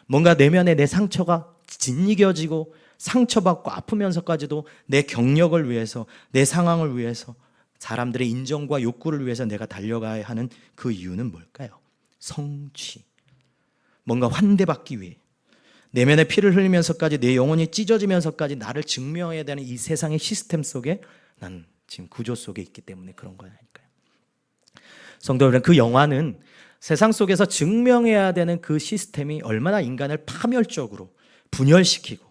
뭔가 내면에 내 상처가 짓이겨지고 상처받고 아프면서까지도 내 경력을 위해서, 내 상황을 위해서, 사람들의 인정과 욕구를 위해서 내가 달려가야 하는 그 이유는 뭘까요? 성취, 뭔가 환대받기 위해 내면에 피를 흘리면서까지 내 영혼이 찢어지면서까지 나를 증명해야 되는 이 세상의 시스템 속에 난 지금 구조 속에 있기 때문에 그런 거니까요. 성도 여러분, 그 영화는 세상 속에서 증명해야 되는 그 시스템이 얼마나 인간을 파멸적으로 분열시키고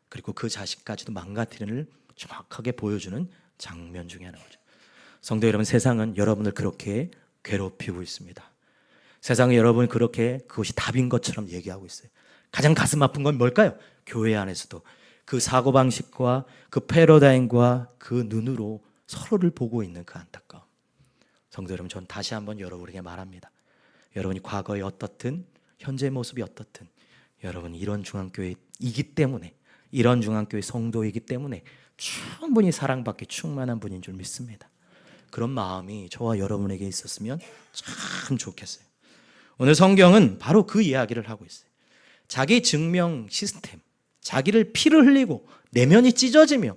그리고 그 자식까지도 망가뜨리는 정확하게 보여주는 장면 중에 하나죠. 성도 여러분, 세상은 여러분을 그렇게 괴롭히고 있습니다. 세상은 여러분을 그렇게 그것이 답인 것처럼 얘기하고 있어요. 가장 가슴 아픈 건 뭘까요? 교회 안에서도 그 사고방식과 그 패러다임과 그 눈으로 서로를 보고 있는 그 안타까움. 성도 여러분, 전 다시 한번 여러분에게 말합니다. 여러분이 과거에 어떻든 현재의 모습이 어떻든 여러분이 이런 중앙교회이기 때문에, 이런 중앙교회 성도이기 때문에 충분히 사랑받기 충만한 분인 줄 믿습니다. 그런 마음이 저와 여러분에게 있었으면 참 좋겠어요. 오늘 성경은 바로 그 이야기를 하고 있어요. 자기 증명 시스템, 자기를 피를 흘리고 내면이 찢어지며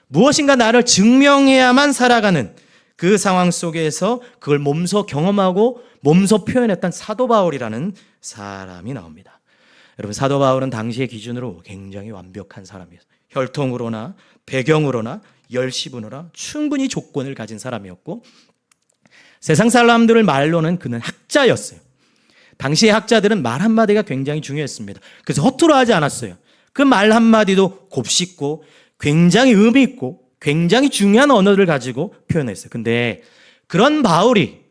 무엇인가 나를 증명해야만 살아가는 그 상황 속에서 그걸 몸소 경험하고 몸소 표현했던 사도 바울이라는 사람이 나옵니다. 여러분, 사도 바울은 당시의 기준으로 굉장히 완벽한 사람이었어요. 혈통으로나 배경으로나 열시부노나 충분히 조건을 가진 사람이었고 세상 사람들을 말로는 그는 학자였어요. 당시의 학자들은 말 한마디가 굉장히 중요했습니다. 그래서 허투루 하지 않았어요. 그 말 한마디도 곱씹고 굉장히 의미 있고 굉장히 중요한 언어를 가지고 표현했어요. 근데 그런 바울이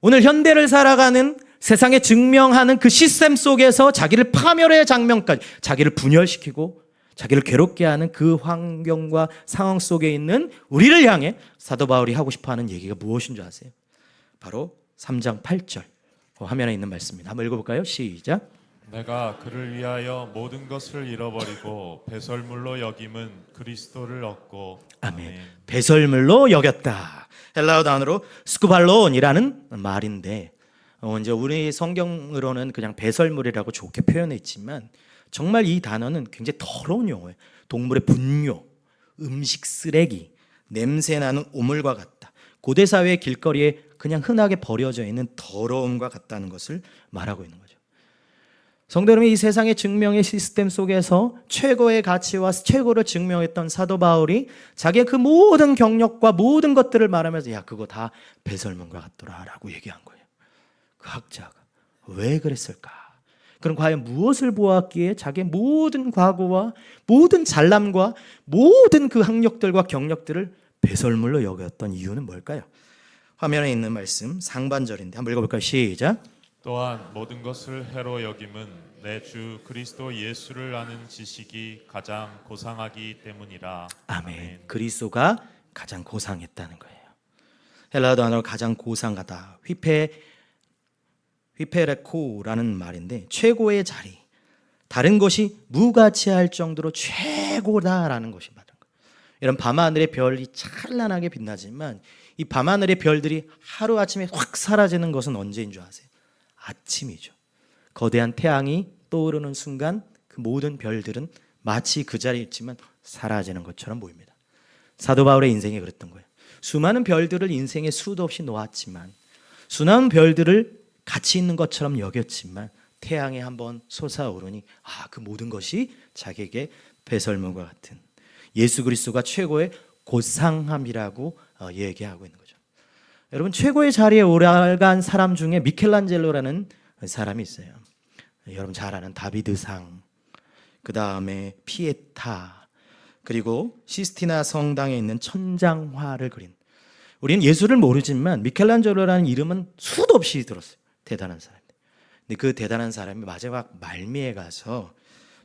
오늘 현대를 살아가는 세상에 증명하는 그 시스템 속에서 자기를 파멸의 장면까지, 자기를 분열시키고 자기를 괴롭게 하는 그 환경과 상황 속에 있는 우리를 향해 사도 바울이 하고 싶어하는 얘기가 무엇인 줄 아세요? 바로 3장 8절 화면에 있는 말씀입니다. 한번 읽어볼까요? 시작. 내가 그를 위하여 모든 것을 잃어버리고 배설물로 여김은 그리스도를 얻고. 아멘. 배설물로 여겼다. 헬라어 단어로 스쿠발론이라는 말인데 이제 우리 성경으로는 그냥 배설물이라고 좋게 표현했지만 정말 이 단어는 굉장히 더러운 용어예요. 동물의 분뇨, 음식 쓰레기, 냄새나는 오물과 같다. 고대 사회의 길거리에 그냥 흔하게 버려져 있는 더러움과 같다는 것을 말하고 있는 거죠. 성도 여러분, 이 세상의 증명의 시스템 속에서 최고의 가치와 최고를 증명했던 사도 바울이 자기의 그 모든 경력과 모든 것들을 말하면서 야, 그거 다 배설물과 같더라라고 얘기한 거예요. 그 학자가 왜 그랬을까? 그럼 과연 무엇을 보았기에 자기의 모든 과거와 모든 잘남과 모든 그 학력들과 경력들을 배설물로 여겼던 이유는 뭘까요? 화면에 있는 말씀 상반절인데 한번 읽어볼까요? 시작. 또한 모든 것을 해로 여김은 내 주 그리스도 예수를 아는 지식이 가장 고상하기 때문이라. 아멘. 그리스도가 가장 고상했다는 거예요. 헬라어 단어로 가장 고상하다. 휘페레코라는 말인데 최고의 자리, 다른 것이 무가치할 정도로 최고다라는 것이 말하는 거예요. 이런 밤하늘의 별이 찬란하게 빛나지만 이 밤하늘의 별들이 하루아침에 확 사라지는 것은 언제인 줄 아세요? 아침이죠. 거대한 태양이 떠오르는 순간 그 모든 별들은 마치 그 자리에 있지만 사라지는 것처럼 보입니다. 사도 바울의 인생이 그랬던 거예요. 수많은 별들을 인생에 수도 없이 놓았지만 수많은 별들을 가치 있는 것처럼 여겼지만 태양에 한번 솟아오르니 그 모든 것이 자기에게 배설물과 같은 예수 그리스도가 최고의 고상함이라고 얘기하고 있는 거죠. 여러분, 최고의 자리에 올라간 사람 중에 미켈란젤로라는 사람이 있어요. 여러분 잘 아는 다비드상, 그 다음에 피에타, 그리고 시스티나 성당에 있는 천장화를 그린, 우리는 예수를 모르지만 미켈란젤로라는 이름은 수도 없이 들었어요. 대단한 사람. 근데 그 대단한 사람이 마지막 말미에 가서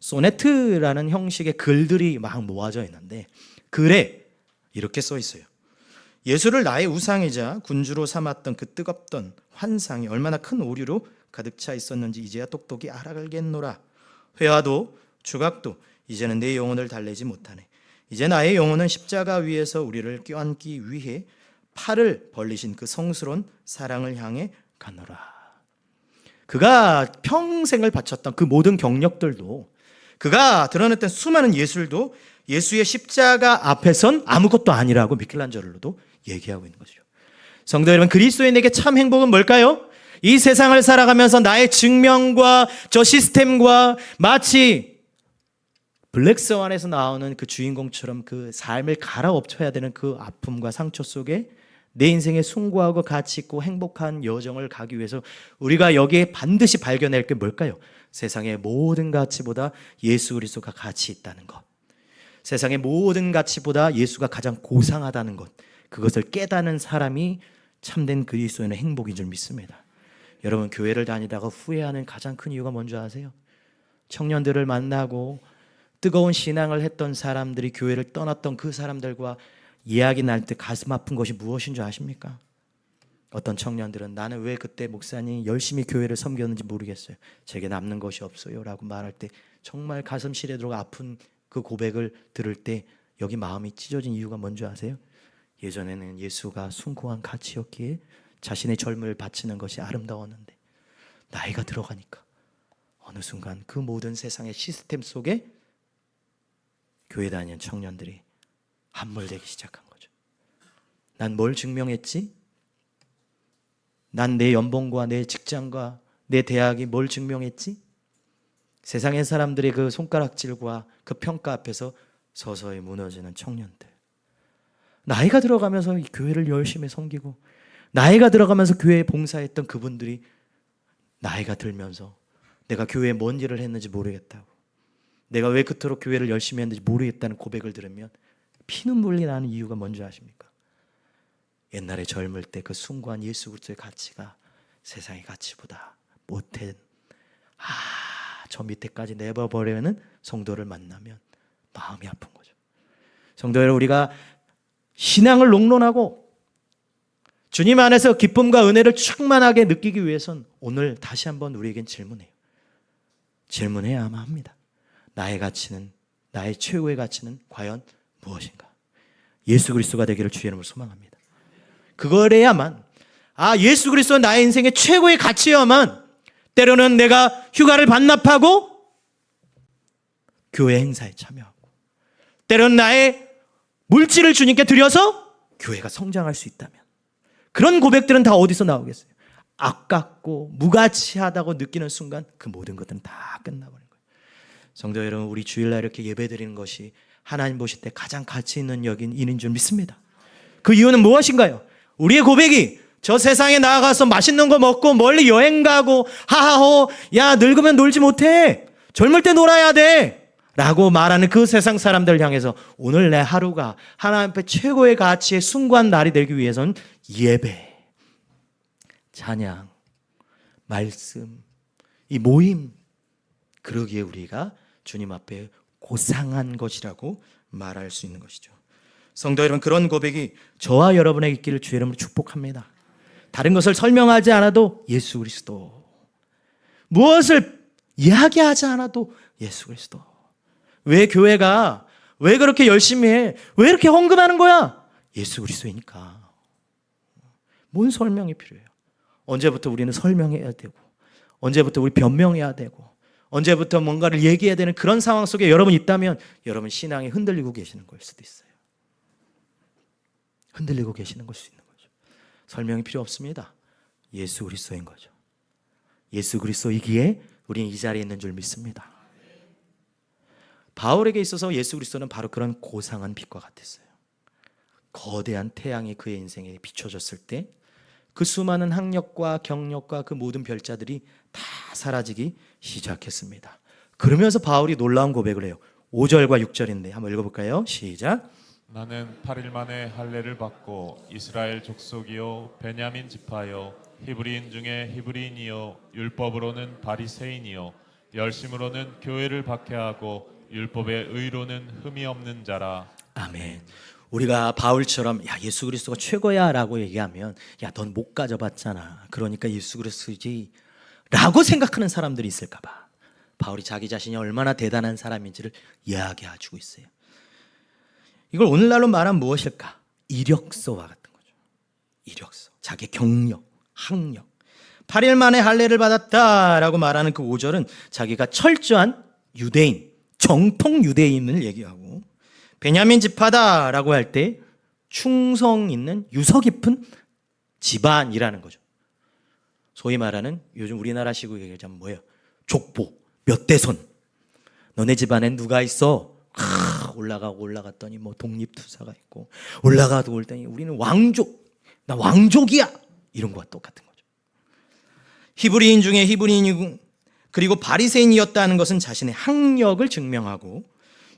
소네트라는 형식의 글들이 막 모아져 있는데 글에 이렇게 써 있어요. 예수를 나의 우상이자 군주로 삼았던 그 뜨겁던 환상이 얼마나 큰 오류로 가득 차 있었는지 이제야 똑똑히 알아가겠노라. 회화도 주각도 이제는 내 영혼을 달래지 못하네. 이제 나의 영혼은 십자가 위에서 우리를 껴안기 위해 팔을 벌리신 그 성스러운 사랑을 향해 가노라. 그가 평생을 바쳤던 그 모든 경력들도, 그가 드러냈던 수많은 예술도 예수의 십자가 앞에선 아무것도 아니라고 미켈란젤로도 얘기하고 있는 거죠. 성도 여러분, 그리스도인에게 참 행복은 뭘까요? 이 세상을 살아가면서 나의 증명과 저 시스템과 마치 블랙스완에서 나오는 그 주인공처럼 그 삶을 갈아엎쳐야 되는 그 아픔과 상처 속에 내 인생에 숭고하고 가치 있고 행복한 여정을 가기 위해서 우리가 여기에 반드시 발견할 게 뭘까요? 세상의 모든 가치보다 예수 그리스도가 가치 있다는 것, 세상의 모든 가치보다 예수가 가장 고상하다는 것, 그것을 깨닫는 사람이 참된 그리스도인의 행복인 줄 믿습니다. 여러분, 교회를 다니다가 후회하는 가장 큰 이유가 뭔지 아세요? 청년들을 만나고 뜨거운 신앙을 했던 사람들이 교회를 떠났던 그 사람들과 이야기 날 때 가슴 아픈 것이 무엇인 줄 아십니까? 어떤 청년들은 나는 왜 그때 목사님 열심히 교회를 섬겼는지 모르겠어요. 제게 남는 것이 없어요 라고 말할 때 정말 가슴 시려 들어가 아픈 그 고백을 들을 때 여기 마음이 찢어진 이유가 뭔지 아세요? 예전에는 예수가 숭고한 가치였기에 자신의 젊음을 바치는 것이 아름다웠는데 나이가 들어가니까 어느 순간 그 모든 세상의 시스템 속에 교회 다니는 청년들이 함몰되기 시작한 거죠. 난 뭘 증명했지? 난 내 연봉과 내 직장과 내 대학이 뭘 증명했지? 세상의 사람들의 그 손가락질과 그 평가 앞에서 서서히 무너지는 청년들. 나이가 들어가면서 이 교회를 열심히 섬기고 나이가 들어가면서 교회에 봉사했던 그분들이 나이가 들면서 내가 교회에 뭔 일을 했는지 모르겠다고, 내가 왜 그토록 교회를 열심히 했는지 모르겠다는 고백을 들으면 피눈물이 나는 이유가 뭔지 아십니까? 옛날에 젊을 때 그 숭고한 예수 그리스도의 가치가 세상의 가치보다 못한 저 밑에까지 내버려버리는 성도를 만나면 마음이 아픈 거죠. 성도 여러분, 우리가 신앙을 롱런하고 주님 안에서 기쁨과 은혜를 충만하게 느끼기 위해선 오늘 다시 한번 우리에겐 질문해요. 질문해야만 합니다. 나의 가치는, 나의 최고의 가치는 과연 무엇인가? 예수 그리스도가 되기를 주의 이름으로 소망합니다. 그거래야만, 예수 그리스도는 나의 인생의 최고의 가치여야만 때로는 내가 휴가를 반납하고 교회 행사에 참여하고, 때로는 나의 물질을 주님께 드려서 교회가 성장할 수 있다면, 그런 고백들은 다 어디서 나오겠어요? 아깝고 무가치하다고 느끼는 순간 그 모든 것들은 다 끝나버린 거예요. 성도 여러분, 우리 주일날 이렇게 예배드리는 것이 하나님 보실 때 가장 가치 있는 여긴 일인 줄 믿습니다. 그 이유는 무엇인가요? 우리의 고백이 저 세상에 나아가서 맛있는 거 먹고 멀리 여행 가고 하하호 야 늙으면 놀지 못해, 젊을 때 놀아야 돼 라고 말하는 그 세상 사람들을 향해서 오늘 내 하루가 하나님 앞에 최고의 가치의 숭고한 날이 되기 위해서는 예배, 찬양, 말씀, 이 모임, 그러기에 우리가 주님 앞에 고상한 것이라고 말할 수 있는 것이죠. 성도 여러분, 그런 고백이 저와 여러분에게 있기를 주의 이름으로 축복합니다. 다른 것을 설명하지 않아도 예수 그리스도, 무엇을 이야기하지 않아도 예수 그리스도. 왜 교회가 왜 그렇게 열심히 해? 왜 이렇게 헌금하는 거야? 예수 그리스도이니까. 뭔 설명이 필요해요? 언제부터 우리는 설명해야 되고, 언제부터 우리 변명해야 되고, 언제부터 뭔가를 얘기해야 되는 그런 상황 속에 여러분이 있다면 여러분 신앙이 흔들리고 계시는 걸 수도 있어요. 흔들리고 계시는 걸 수 있는 거죠. 설명이 필요 없습니다. 예수 그리스도인 거죠. 예수 그리스도이기에 우리는 이 자리에 있는 줄 믿습니다. 바울에게 있어서 예수 그리스도는 바로 그런 고상한 빛과 같았어요. 거대한 태양이 그의 인생에 비춰졌을 때 그 수많은 학력과 경력과 그 모든 별자들이 다 사라지기 시작했습니다. 그러면서 바울이 놀라운 고백을 해요. 5절과 6절인데 한번 읽어볼까요? 시작. 나는 8일 만에 할례를 받고 이스라엘 족속이요 베냐민 지파요 히브리인 중에 히브리인이요 율법으로는 바리새인이요 열심으로는 교회를 박해하고 율법의 의로는 흠이 없는 자라. 아멘. 우리가 바울처럼 야 예수 그리스도가 최고야 라고 얘기하면 야 넌 못 가져봤잖아, 그러니까 예수 그리스도지 라고 생각하는 사람들이 있을까 봐 바울이 자기 자신이 얼마나 대단한 사람인지를 이야기해주고 있어요. 이걸 오늘날로 말하면 무엇일까? 이력서와 같은 거죠. 이력서, 자기 경력, 학력. 8일 만에 할례를 받았다라고 말하는 그 5절은 자기가 철저한 유대인, 정통 유대인을 얘기하고, 베냐민 지파다라고 할 때 충성 있는 유서 깊은 집안이라는 거죠. 소위 말하는 요즘 우리나라식으로 얘기하자면 뭐예요? 족보, 몇 대손. 너네 집안엔 누가 있어? 올라가고 올라갔더니 뭐 독립투사가 있고, 올라가도 올더니 우리는 왕족, 나 왕족이야, 이런 거와 똑같은 거죠. 히브리인 중에 히브리인이고 그리고 바리새인이었다는 것은 자신의 학력을 증명하고,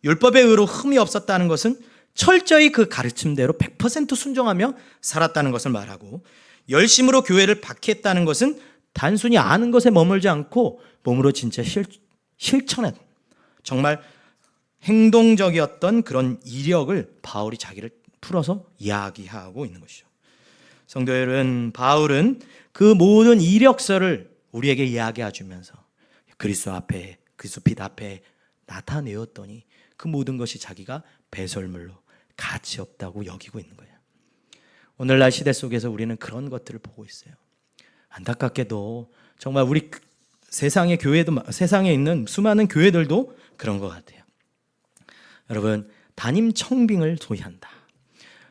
율법의 의로 흠이 없었다는 것은 철저히 그 가르침대로 100% 순종하며 살았다는 것을 말하고, 열심으로 교회를 박해했다는 것은 단순히 아는 것에 머물지 않고 몸으로 진짜 실천한 정말 행동적이었던 그런 이력을 바울이 자기를 풀어서 이야기하고 있는 것이죠. 성도 여러분, 바울은 그 모든 이력서를 우리에게 이야기해 주면서 그리스도 앞에, 그리스도 빛 앞에 나타내었더니 그 모든 것이 자기가 배설물로 가치 없다고 여기고 있는 거예요. 오늘날 시대 속에서 우리는 그런 것들을 보고 있어요. 안타깝게도 정말 우리 세상의 교회도, 세상에 있는 수많은 교회들도 그런 것 같아요. 여러분, 담임 청빙을 소위한다.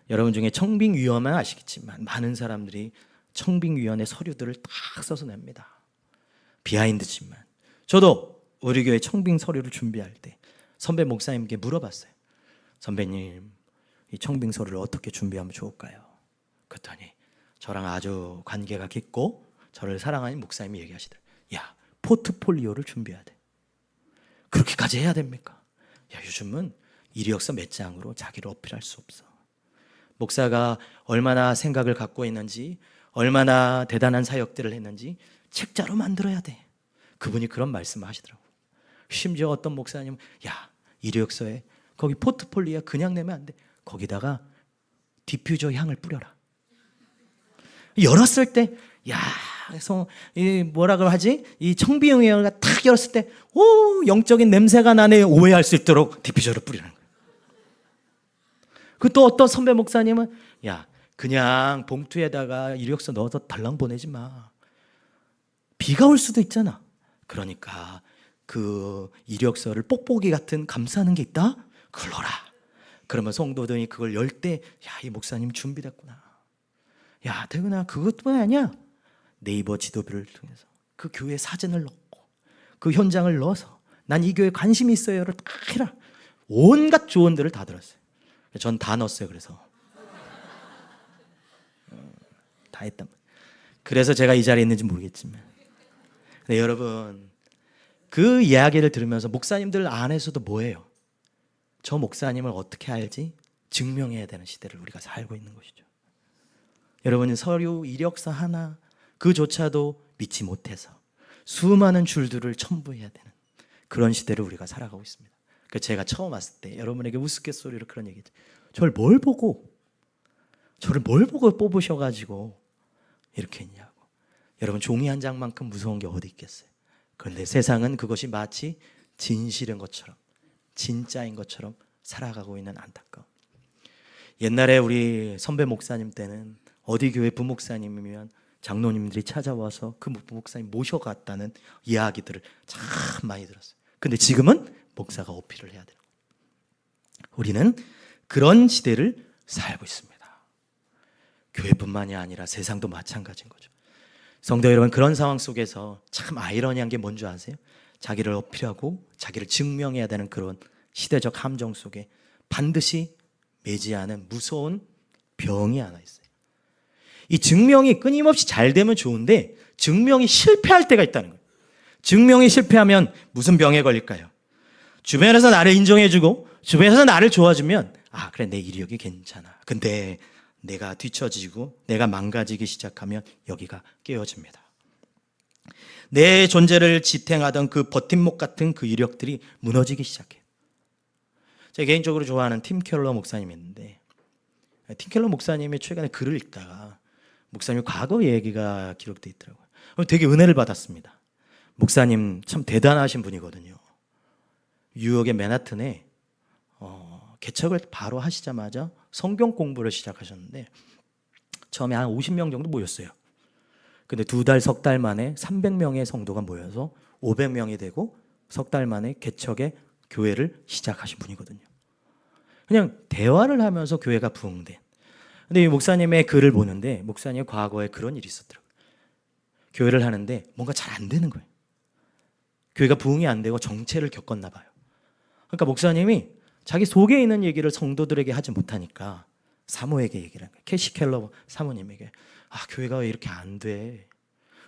여러분 중에 청빙위원만 아시겠지만 많은 사람들이 청빙위원회 서류들을 딱 써서 냅니다. 비하인드지만 저도 우리 교회 청빙 서류를 준비할 때 선배 목사님께 물어봤어요. 선배님, 이 청빙 서류를 어떻게 준비하면 좋을까요? 그랬더니 저랑 아주 관계가 깊고 저를 사랑하는 목사님이 얘기하시더라고요. 야, 포트폴리오를 준비해야 돼. 그렇게까지 해야 됩니까? 야, 요즘은 이력서 몇 장으로 자기를 어필할 수 없어. 목사가 얼마나 생각을 갖고 있는지, 얼마나 대단한 사역들을 했는지 책자로 만들어야 돼. 그분이 그런 말씀을 하시더라고요. 심지어 어떤 목사님은 야, 이력서에 거기 포트폴리오 그냥 내면 안 돼. 거기다가 디퓨저 향을 뿌려라. 열었을 때 야, 그래서 이 뭐라고 하지? 이 청빙위원회가 탁 열었을 때 오, 영적인 냄새가 나네 오해할 수 있도록 디퓨저를 뿌리는 거예요. 그 또 어떤 선배 목사님은 야, 그냥 봉투에다가 이력서 넣어서 달랑 보내지 마. 비가 올 수도 있잖아. 그러니까 그 이력서를 뽁뽁이 같은 감싸는 게 있다? 그걸 넣어라. 그러면 성도들이 그걸 열 때 야, 이 목사님 준비됐구나. 야, 대근아, 그것뿐 아니야. 네이버 지도표를 통해서 그 교회 사진을 넣고 그 현장을 넣어서 난 이 교회에 관심이 있어요를 딱 해라. 온갖 조언들을 다 들었어요. 전 다 넣었어요. 그래서 다 했단 말이에요. 그래서 제가 이 자리에 있는지 모르겠지만, 근데 여러분, 그 이야기를 들으면서 목사님들 안에서도 뭐예요? 저 목사님을 어떻게 알지? 증명해야 되는 시대를 우리가 살고 있는 것이죠. 여러분, 서류 이력서 하나 그조차도 믿지 못해서 수많은 줄들을 첨부해야 되는 그런 시대를 우리가 살아가고 있습니다. 그 제가 처음 왔을 때 여러분에게 우스갯소리로 그런 얘기죠. 저를 뭘 보고 뽑으셔가지고 이렇게 했냐고. 여러분, 종이 한 장만큼 무서운 게 어디 있겠어요. 그런데 세상은 그것이 마치 진실인 것처럼, 진짜인 것처럼 살아가고 있는 안타까움. 옛날에 우리 선배 목사님 때는 어디 교회 부목사님이면 장로님들이 찾아와서 그 부목사님 모셔갔다는 이야기들을 참 많이 들었어요. 근데 지금은 목사가 어필을 해야 돼요. 우리는 그런 시대를 살고 있습니다. 교회뿐만이 아니라 세상도 마찬가지인 거죠. 성도 여러분, 그런 상황 속에서 참 아이러니한 게 뭔지 아세요? 자기를 어필하고 자기를 증명해야 되는 그런 시대적 함정 속에 반드시 매지하는 무서운 병이 하나 있어요. 이 증명이 끊임없이 잘 되면 좋은데 증명이 실패할 때가 있다는 거예요. 증명이 실패하면 무슨 병에 걸릴까요? 주변에서 나를 인정해주고 주변에서 나를 좋아주면 아, 그래, 내 이력이 괜찮아. 근데 내가 뒤처지고 내가 망가지기 시작하면 여기가 깨어집니다. 내 존재를 지탱하던 그 버팀목 같은 그 이력들이 무너지기 시작해요. 제가 개인적으로 좋아하는 팀 켈러 목사님이 있는데 팀켈러 목사님의 최근에 글을 읽다가 목사님 과거 얘기가 기록되어 있더라고요. 되게 은혜를 받았습니다. 목사님 참 대단하신 분이거든요. 뉴욕의 맨하튼에 개척을 바로 하시자마자 성경 공부를 시작하셨는데 처음에 한 50명 정도 모였어요. 근데 2달, 석 달 만에 300명의 성도가 모여서 500명이 되고 석 달 만에 개척의 교회를 시작하신 분이거든요. 그냥 대화를 하면서 교회가 부흥된. 근데 이 목사님의 글을 보는데 목사님의 과거에 그런 일이 있었더라고요. 교회를 하는데 뭔가 잘 안 되는 거예요. 교회가 부흥이 안 되고 정체를 겪었나 봐요. 그러니까 목사님이 자기 속에 있는 얘기를 성도들에게 하지 못하니까 사모에게 얘기를 한 거예요. 캐시 켈러 사모님에게. 교회가 왜 이렇게 안 돼?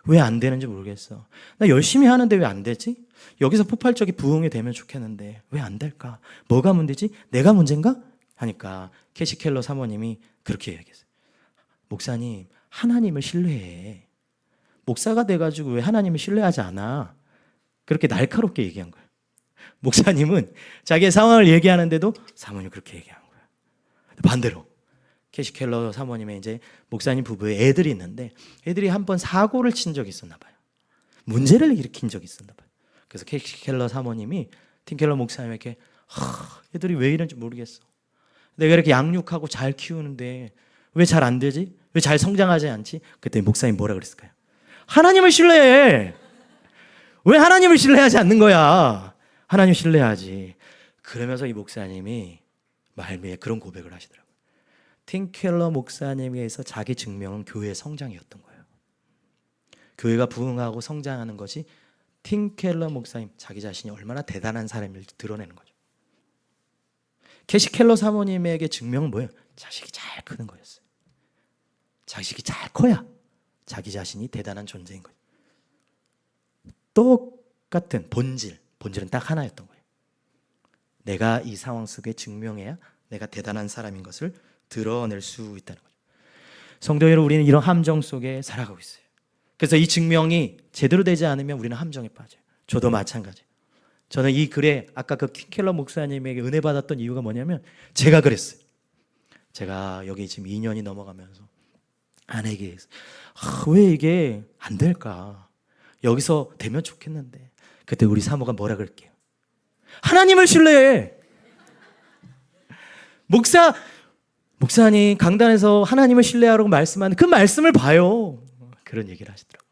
왜 안 되는지 모르겠어. 나 열심히 하는데 왜 안 되지? 여기서 폭발적인 부흥이 되면 좋겠는데 왜 안 될까? 뭐가 문제지? 내가 문제인가? 하니까 캐시 켈러 사모님이 그렇게 얘기했어요. 목사님, 하나님을 신뢰해. 목사가 돼가지고 왜 하나님을 신뢰하지 않아? 그렇게 날카롭게 얘기한 거예요. 목사님은 자기의 상황을 얘기하는데도 사모님 그렇게 얘기한 거예요. 반대로 캐시 켈러 사모님의 이제 목사님 부부의 애들이 있는데 애들이 한번 사고를 친 적이 있었나 봐요. 문제를 일으킨 적이 있었나 봐요. 그래서 캐시 켈러 사모님이 팀 켈러 목사님에게 애들이 왜 이런지 모르겠어. 내가 이렇게 양육하고 잘 키우는데 왜 잘 안 되지? 왜 잘 성장하지 않지? 그때 목사님 뭐라 그랬을까요? 하나님을 신뢰해. 왜 하나님을 신뢰하지 않는 거야? 하나님 신뢰하지. 그러면서 이 목사님이 말미에 그런 고백을 하시더라고요. 팀 켈러 목사님에 의해서 자기 증명은 교회의 성장이었던 거예요. 교회가 부흥하고 성장하는 것이 팀 켈러 목사님 자기 자신이 얼마나 대단한 사람인지 드러내는 거죠. 캐시 켈러 사모님에게 증명은 뭐예요? 자식이 잘 크는 거였어요. 자식이 잘 커야 자기 자신이 대단한 존재인 거예요. 똑같은 본질은 딱 하나였던 거예요. 내가 이 상황 속에 증명해야 내가 대단한 사람인 것을 드러낼 수 있다는 거죠. 성도 여러분, 우리는 이런 함정 속에 살아가고 있어요. 그래서 이 증명이 제대로 되지 않으면 우리는 함정에 빠져요. 저도 마찬가지예요. 저는 이 글에 아까 그 킹켈러 목사님에게 은혜 받았던 이유가 뭐냐면 제가 그랬어요. 제가 여기 지금 2년이 넘어가면서 아내에게 왜 이게 안 될까? 여기서 되면 좋겠는데. 그때 우리 사모가 뭐라 그럴게요? 하나님을 신뢰해. 목사님 강단에서 하나님을 신뢰하라고 말씀하는 그 말씀을 봐요. 그런 얘기를 하시더라고요.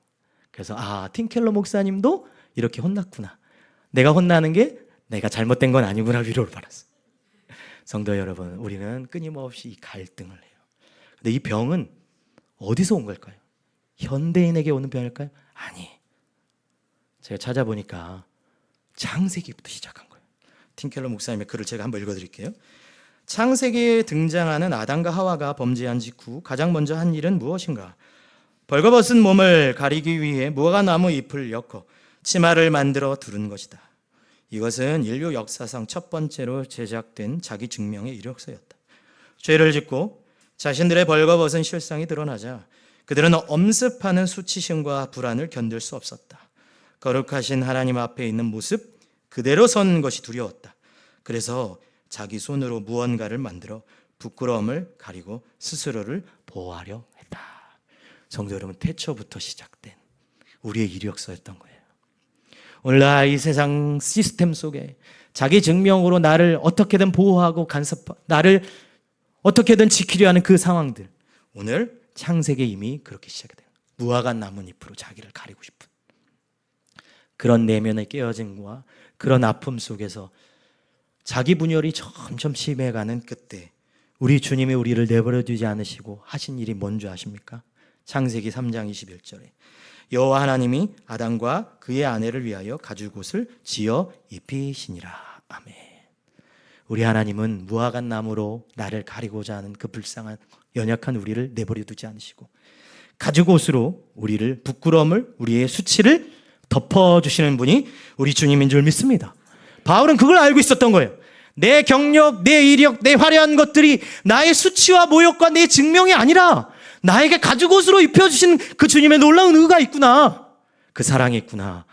그래서 팀 켈러 목사님도 이렇게 혼났구나. 내가 혼나는 게 내가 잘못된 건 아니구나 위로를 받았어. 성도 여러분, 우리는 끊임없이 이 갈등을 해요. 근데 이 병은 어디서 온 걸까요? 현대인에게 오는 병일까요? 아니. 제가 찾아보니까 창세기부터 시작한 거예요. 팀 켈러 목사님의 글을 제가 한번 읽어드릴게요. 창세기에 등장하는 아담과 하와가 범죄한 직후 가장 먼저 한 일은 무엇인가? 벌거벗은 몸을 가리기 위해 무화과나무 잎을 엮어 치마를 만들어 두른 것이다. 이것은 인류 역사상 첫 번째로 제작된 자기 증명의 이력서였다. 죄를 짓고 자신들의 벌거벗은 실상이 드러나자 그들은 엄습하는 수치심과 불안을 견딜 수 없었다. 거룩하신 하나님 앞에 있는 모습 그대로 선 것이 두려웠다. 그래서 자기 손으로 무언가를 만들어 부끄러움을 가리고 스스로를 보호하려 했다. 성도 여러분, 태초부터 시작된 우리의 이력서였던 거예요. 오늘날 이 세상 시스템 속에 자기 증명으로 나를 어떻게든 보호하고 나를 어떻게든 지키려 하는 그 상황들, 오늘 창세기 이미 그렇게 시작이 돼요. 무화과 나뭇잎으로 자기를 가리고 싶은 그런 내면의 깨어짐과 그런 아픔 속에서 자기 분열이 점점 심해가는 그때 우리 주님이 우리를 내버려 두지 않으시고 하신 일이 뭔지 아십니까? 창세기 3장 21절에 여호와 하나님이 아담과 그의 아내를 위하여 가죽옷을 지어 입히시니라. 아멘. 우리 하나님은 무화과 나무로 나를 가리고자 하는 그 불쌍한 연약한 우리를 내버려 두지 않으시고 가죽옷으로 우리를 부끄러움을 우리의 수치를 덮어주시는 분이 우리 주님인 줄 믿습니다. 바울은 그걸 알고 있었던 거예요. 내 경력, 내 이력, 내 화려한 것들이 나의 수치와 모욕과 내 증명이 아니라 나에게 가죽옷으로 입혀주신 그 주님의 놀라운 의가 있구나. 그 사랑이 있구나.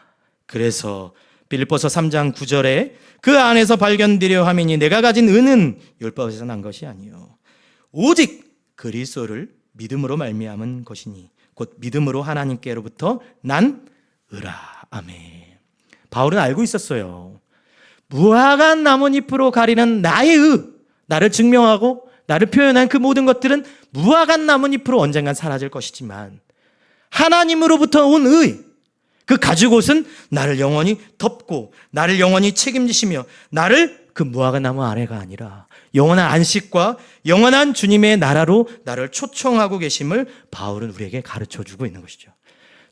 그래서 빌립보서 3장 9절에 그 안에서 발견되려 함이니 내가 가진 은은 율법에서 난 것이 아니요 오직 그리스도를 믿음으로 말미암은 것이니 곧 믿음으로 하나님께로부터 난 의라. 아멘. 바울은 알고 있었어요. 무화과 나뭇잎으로 가리는 나의 나를 증명하고 나를 표현한 그 모든 것들은 무화과 나뭇잎으로 언젠간 사라질 것이지만 하나님으로부터 온 그 가죽옷은 나를 영원히 덮고 나를 영원히 책임지시며 나를 그 무화과 나무 아래가 아니라 영원한 안식과 영원한 주님의 나라로 나를 초청하고 계심을 바울은 우리에게 가르쳐주고 있는 것이죠.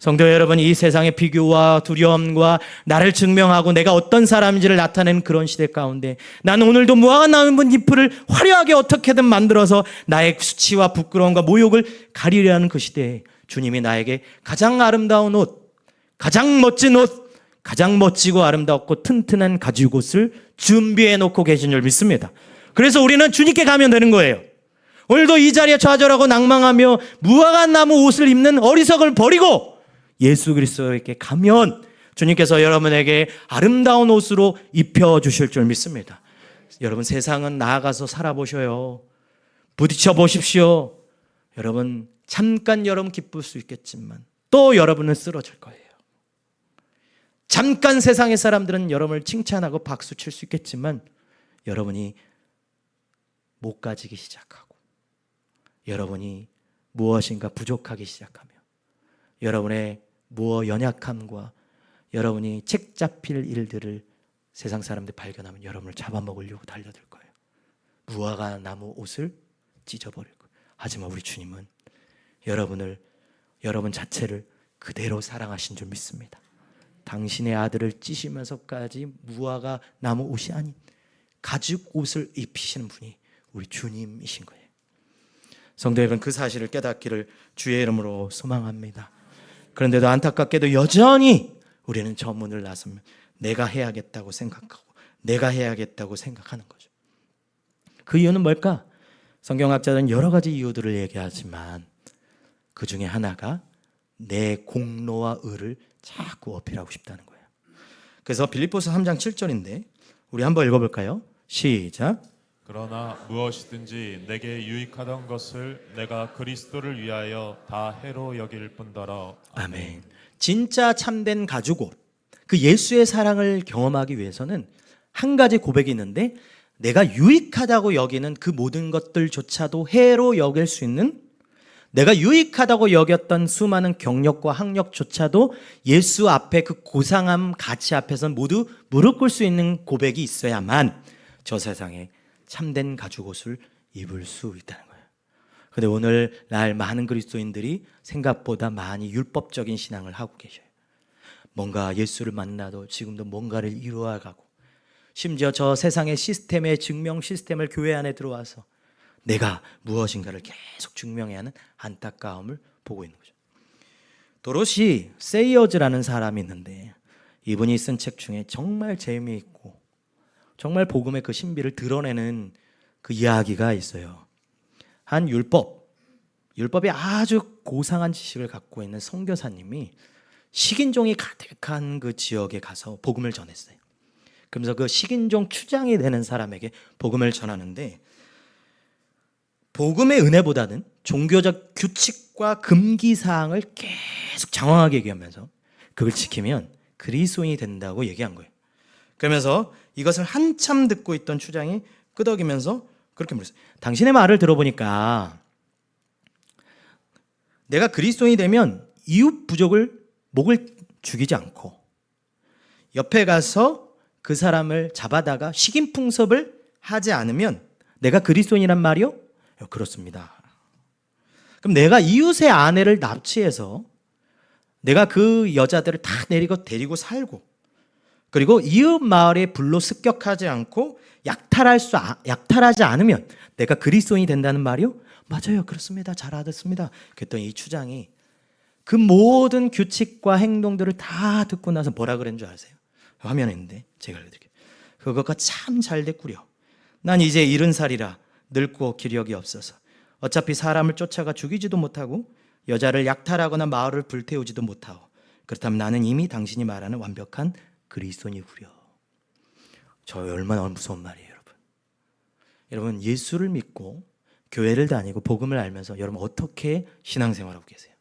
성도 여러분, 이 세상의 비교와 두려움과 나를 증명하고 내가 어떤 사람인지를 나타내는 그런 시대 가운데 나는 오늘도 무화과 나뭇잎을 화려하게 어떻게든 만들어서 나의 수치와 부끄러움과 모욕을 가리려는 그 시대에 주님이 나에게 가장 아름다운 옷, 가장 멋진 옷, 가장 멋지고 아름답고 튼튼한 가죽옷을 준비해 놓고 계신 줄 믿습니다. 그래서 우리는 주님께 가면 되는 거예요. 오늘도 이 자리에 좌절하고 낭망하며 무화과 나무 옷을 입는 어리석을 버리고 예수 그리스도에게 가면 주님께서 여러분에게 아름다운 옷으로 입혀주실 줄 믿습니다. 여러분, 세상은 나아가서 살아보셔요. 부딪혀 보십시오. 여러분, 잠깐 여러분 기쁠 수 있겠지만 또 여러분은 쓰러질 거예요. 잠깐 세상의 사람들은 여러분을 칭찬하고 박수 칠 수 있겠지만 여러분이 못 가지기 시작하고 여러분이 무엇인가 부족하기 시작하며 여러분의 무엇 연약함과 여러분이 책 잡힐 일들을 세상 사람들이 발견하면 여러분을 잡아먹으려고 달려들 거예요. 무화과 나무 옷을 찢어버릴 거예요. 하지만 우리 주님은 여러분 자체를 그대로 사랑하신 줄 믿습니다. 당신의 아들을 찢으면서까지 무화과 나무 옷이 아닌 가죽 옷을 입히시는 분이 우리 주님이신 거예요. 성도 여러분, 그 사실을 깨닫기를 주의 이름으로 소망합니다. 그런데도 안타깝게도 여전히 우리는 저 문을 나서면 내가 해야겠다고 생각하고 내가 해야겠다고 생각하는 거죠. 그 이유는 뭘까? 성경학자들은 여러 가지 이유들을 얘기하지만 그 중에 하나가 내 공로와 의를 자꾸 어필하고 싶다는 거예요. 그래서 빌립보서 3장 7절인데 우리 한번 읽어볼까요? 시작. 그러나 무엇이든지 내게 유익하던 것을 내가 그리스도를 위하여 다 해로 여길 뿐더러. 아멘. 진짜 참된 가죽옷, 그 예수의 사랑을 경험하기 위해서는 한 가지 고백이 있는데 내가 유익하다고 여기는 그 모든 것들조차도 해로 여길 수 있는, 내가 유익하다고 여겼던 수많은 경력과 학력조차도 예수 앞에 그 고상함 가치 앞에서는 모두 무릎 꿇을 수 있는 고백이 있어야만 저 세상에 참된 가죽옷을 입을 수 있다는 거예요. 그런데 오늘날 많은 그리스도인들이 생각보다 많이 율법적인 신앙을 하고 계셔요. 뭔가 예수를 만나도 지금도 뭔가를 이루어가고, 심지어 저 세상의 시스템의 증명 시스템을 교회 안에 들어와서 내가 무엇인가를 계속 증명해야 하는 안타까움을 보고 있는 거죠. 도로시 세이어즈라는 사람이 있는데 이분이 쓴 책 중에 정말 재미있고 정말 복음의 그 신비를 드러내는 그 이야기가 있어요. 한 율법이 아주 고상한 지식을 갖고 있는 선교사님이 식인종이 가득한 그 지역에 가서 복음을 전했어요. 그러면서 그 식인종 추장이 되는 사람에게 복음을 전하는데, 복음의 은혜보다는 종교적 규칙과 금기 사항을 계속 장황하게 얘기하면서 그걸 지키면 그리스도인이 된다고 얘기한 거예요. 그러면서 이것을 한참 듣고 있던 추장이 끄덕이면서 그렇게 물었어요. 당신의 말을 들어보니까 내가 그리스도인이 되면 이웃 부족을 목을 죽이지 않고 옆에 가서 그 사람을 잡아다가 식인풍섭을 하지 않으면 내가 그리스도인이란 말이요? 그렇습니다. 그럼 내가 이웃의 아내를 납치해서 내가 그 여자들을 다 데리고 살고, 그리고 이웃 마을에 불로 습격하지 않고 약탈하지 않으면 내가 그리스도인이 된다는 말이요? 맞아요, 그렇습니다. 잘 알았습니다. 그랬더니 이 추장이 그 모든 규칙과 행동들을 다 듣고 나서 뭐라 그랬는 줄 아세요? 화면에 있는데 제가 알려드릴게요. 그것과 참 잘 됐구려. 난 이제 70살이라 늙고 기력이 없어서 어차피 사람을 쫓아가 죽이지도 못하고 여자를 약탈하거나 마을을 불태우지도 못하고, 그렇다면 나는 이미 당신이 말하는 완벽한 그리스도인이구려. 저 얼마나 무서운 말이에요, 여러분. 여러분, 예수를 믿고 교회를 다니고 복음을 알면서 여러분 어떻게 신앙생활하고 계세요?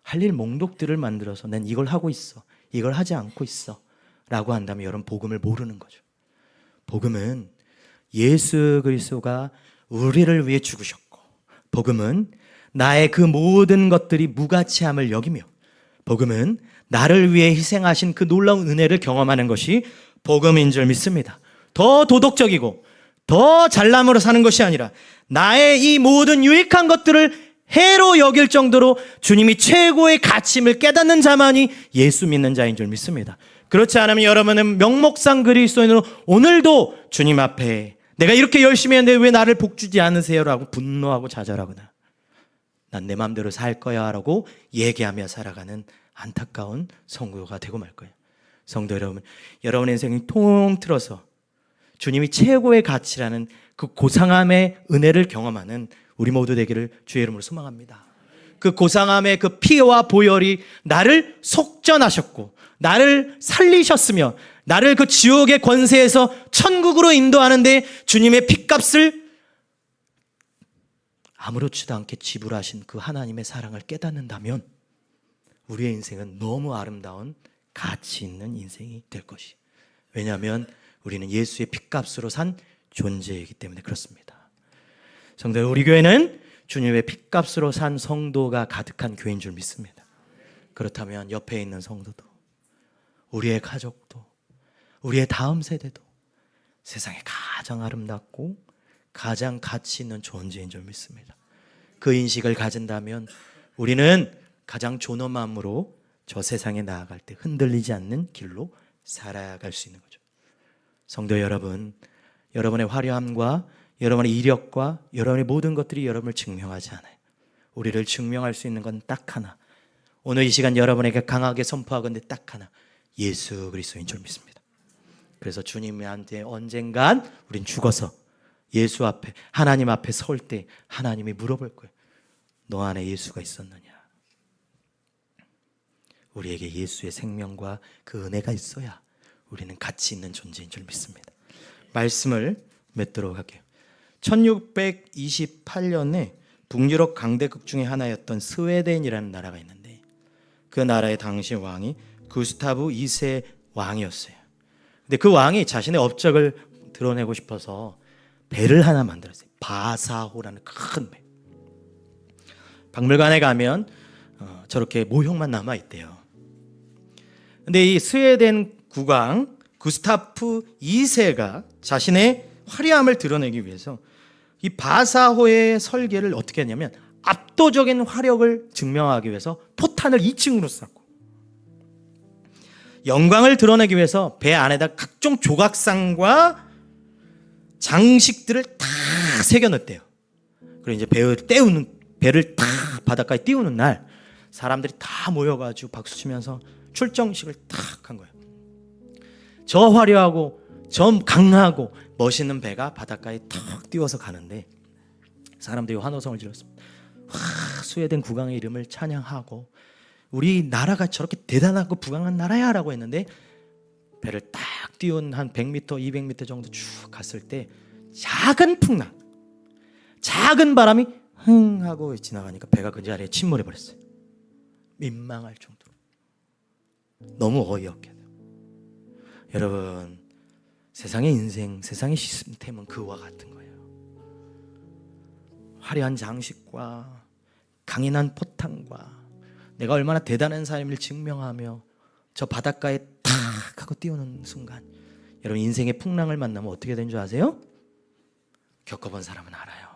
할 일 몽독들을 만들어서 난 이걸 하고 있어, 이걸 하지 않고 있어 라고 한다면 여러분 복음을 모르는 거죠. 복음은 예수 그리스도가 우리를 위해 죽으셨고, 복음은 나의 그 모든 것들이 무가치함을 여기며, 복음은 나를 위해 희생하신 그 놀라운 은혜를 경험하는 것이 복음인 줄 믿습니다. 더 도덕적이고 더 잘남으로 사는 것이 아니라 나의 이 모든 유익한 것들을 해로 여길 정도로 주님이 최고의 가치임을 깨닫는 자만이 예수 믿는 자인 줄 믿습니다. 그렇지 않으면 여러분은 명목상 그리스도인으로 오늘도 주님 앞에 내가 이렇게 열심히 했는데 왜 나를 복주지 않으세요? 라고 분노하고 좌절하거나 난 내 마음대로 살 거야 라고 얘기하며 살아가는 안타까운 성도가 되고 말 거예요. 성도 여러분, 여러분의 인생이 통틀어서 주님이 최고의 가치라는 그 고상함의 은혜를 경험하는 우리 모두 되기를 주의 이름으로 소망합니다. 그 고상함의 그 피와 보혈이 나를 속전하셨고 나를 살리셨으며 나를 그 지옥의 권세에서 천국으로 인도하는데 주님의 핏값을 아무렇지도 않게 지불하신 그 하나님의 사랑을 깨닫는다면 우리의 인생은 너무 아름다운 가치 있는 인생이 될 것이. 왜냐하면 우리는 예수의 핏값으로 산 존재이기 때문에 그렇습니다. 성도, 우리 교회는 주님의 핏값으로 산 성도가 가득한 교회인 줄 믿습니다. 그렇다면 옆에 있는 성도도, 우리의 가족도, 우리의 다음 세대도 세상에 가장 아름답고 가장 가치 있는 존재인 줄 믿습니다. 그 인식을 가진다면 우리는 가장 존엄함으로 저 세상에 나아갈 때 흔들리지 않는 길로 살아갈 수 있는 거죠. 성도 여러분, 여러분의 화려함과 여러분의 이력과 여러분의 모든 것들이 여러분을 증명하지 않아요. 우리를 증명할 수 있는 건 딱 하나, 오늘 이 시간 여러분에게 강하게 선포하건대 딱 하나, 예수 그리스도인 줄 믿습니다. 그래서 주님한테 언젠간 우린 죽어서 예수 앞에, 하나님 앞에 설 때 하나님이 물어볼 거예요. 너 안에 예수가 있었느냐? 우리에게 예수의 생명과 그 은혜가 있어야 우리는 가치 있는 존재인 줄 믿습니다. 말씀을 맺도록 할게요. 1628년에 북유럽 강대국 중에 하나였던 스웨덴이라는 나라가 있는데 그 나라의 당시 왕이 구스타브 2세 왕이었어요. 근데 그 왕이 자신의 업적을 드러내고 싶어서 배를 하나 만들었어요. 바사호라는 큰 배. 박물관에 가면 저렇게 모형만 남아 있대요. 근데 이 스웨덴 국왕 구스타프 2세가 자신의 화려함을 드러내기 위해서 이 바사호의 설계를 어떻게 했냐면 압도적인 화력을 증명하기 위해서 포탄을 2층으로 쌓고 영광을 드러내기 위해서 배 안에다 각종 조각상과 장식들을 다 새겨 넣었대요. 그리고 이제 배를 다 바닷가에 띄우는 날 사람들이 다 모여가지고 박수 치면서 출정식을 탁 한 거예요. 저 화려하고 저 강하고 멋있는 배가 바닷가에 탁 띄워서 가는데 사람들이 환호성을 질렀습니다. 스웨덴 국왕의 이름을 찬양하고 우리 나라가 저렇게 대단하고 부강한 나라야 라고 했는데 배를 딱 띄운 한 100m, 200m 정도 쭉 갔을 때 작은 풍랑, 작은 바람이 흥 하고 지나가니까 배가 그 자리에 침몰해 버렸어요. 민망할 정도로 너무 어이없게 돼요. 여러분, 세상의 인생, 세상의 시스템은 그와 같은 거예요. 화려한 장식과 강인한 포탄과 내가 얼마나 대단한 사람을 증명하며 저 바닷가에 탁 하고 띄우는 순간 여러분 인생의 풍랑을 만나면 어떻게 되는 줄 아세요? 겪어본 사람은 알아요.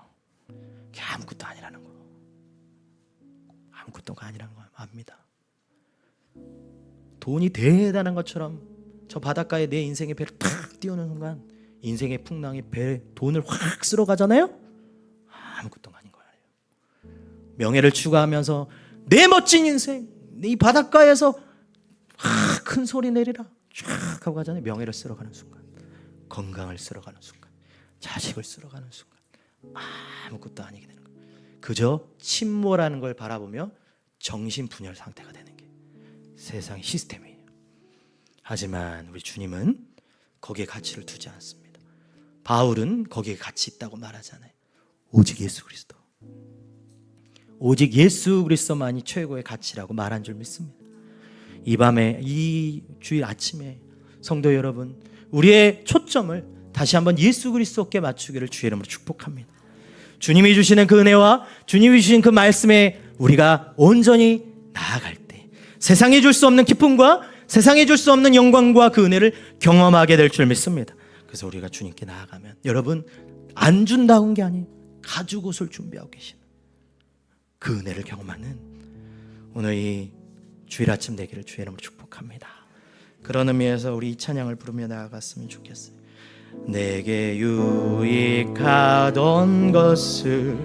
그게 아무것도 아니라는 거. 아무것도가 아니라는 거 압니다. 돈이 대단한 것처럼 저 바닷가에 내 인생의 배를 탁 띄우는 순간 인생의 풍랑이 돈을 확 쓸어 가잖아요. 아무것도 아닌 거예요. 명예를 추구하면서 내 멋진 인생, 이 바닷가에서 큰 소리 내리라 쫙 하고 가잖아요. 명예를 쓸어가는 순간, 건강을 쓸어가는 순간, 자식을 쓸어가는 순간 아무것도 아니게 되는 거예요. 그저 침몰하는 걸 바라보며 정신분열 상태가 되는 게 세상의 시스템이에요. 하지만 우리 주님은 거기에 가치를 두지 않습니다. 바울은 거기에 가치 있다고 말하잖아요. 오직 예수 그리스도. 오직 예수 그리스도만이 최고의 가치라고 말한 줄 믿습니다. 이 밤에, 이 주일 아침에 성도 여러분, 우리의 초점을 다시 한번 예수 그리스도께 맞추기를 주의 이름으로 축복합니다. 주님이 주시는 그 은혜와 주님이 주신 그 말씀에 우리가 온전히 나아갈 때 세상이 줄 수 없는 기쁨과 세상이 줄 수 없는 영광과 그 은혜를 경험하게 될 줄 믿습니다. 그래서 우리가 주님께 나아가면, 여러분, 안 준다고 한 게 아니에요. 가지고 올 준비하고 계시는 그 은혜를 경험하는 오늘 이 주일 아침 되기를 주의 이름으로 축복합니다. 그런 의미에서 우리 이 찬양을 부르며 나아갔으면 좋겠어요. 내게 유익하던 것을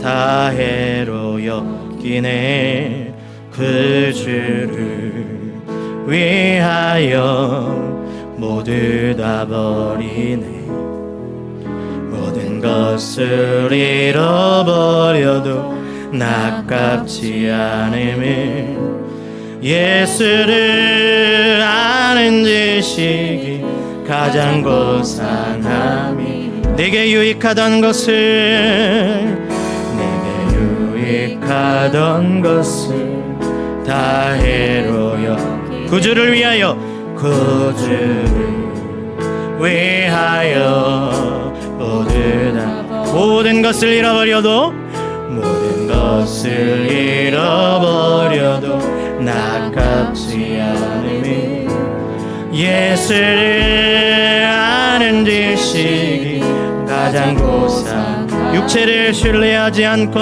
다 해로 여기네. 그 주를 위하여 모두 다 버리네. 모든 것을 잃어버려도 아깝지 않음을 예수를 아는 지식이 가장 고상함이. 내게 유익하던 것을, 내게 유익하던 것을 다 해로여 그 주를 위하여, 그 주를 위하여 모든 것을 잃어버려도, 모든 것을 잃어버려도 아깝지 않음이 예수를 아는 지식이 가장 고상. 육체를 신뢰하지 않고,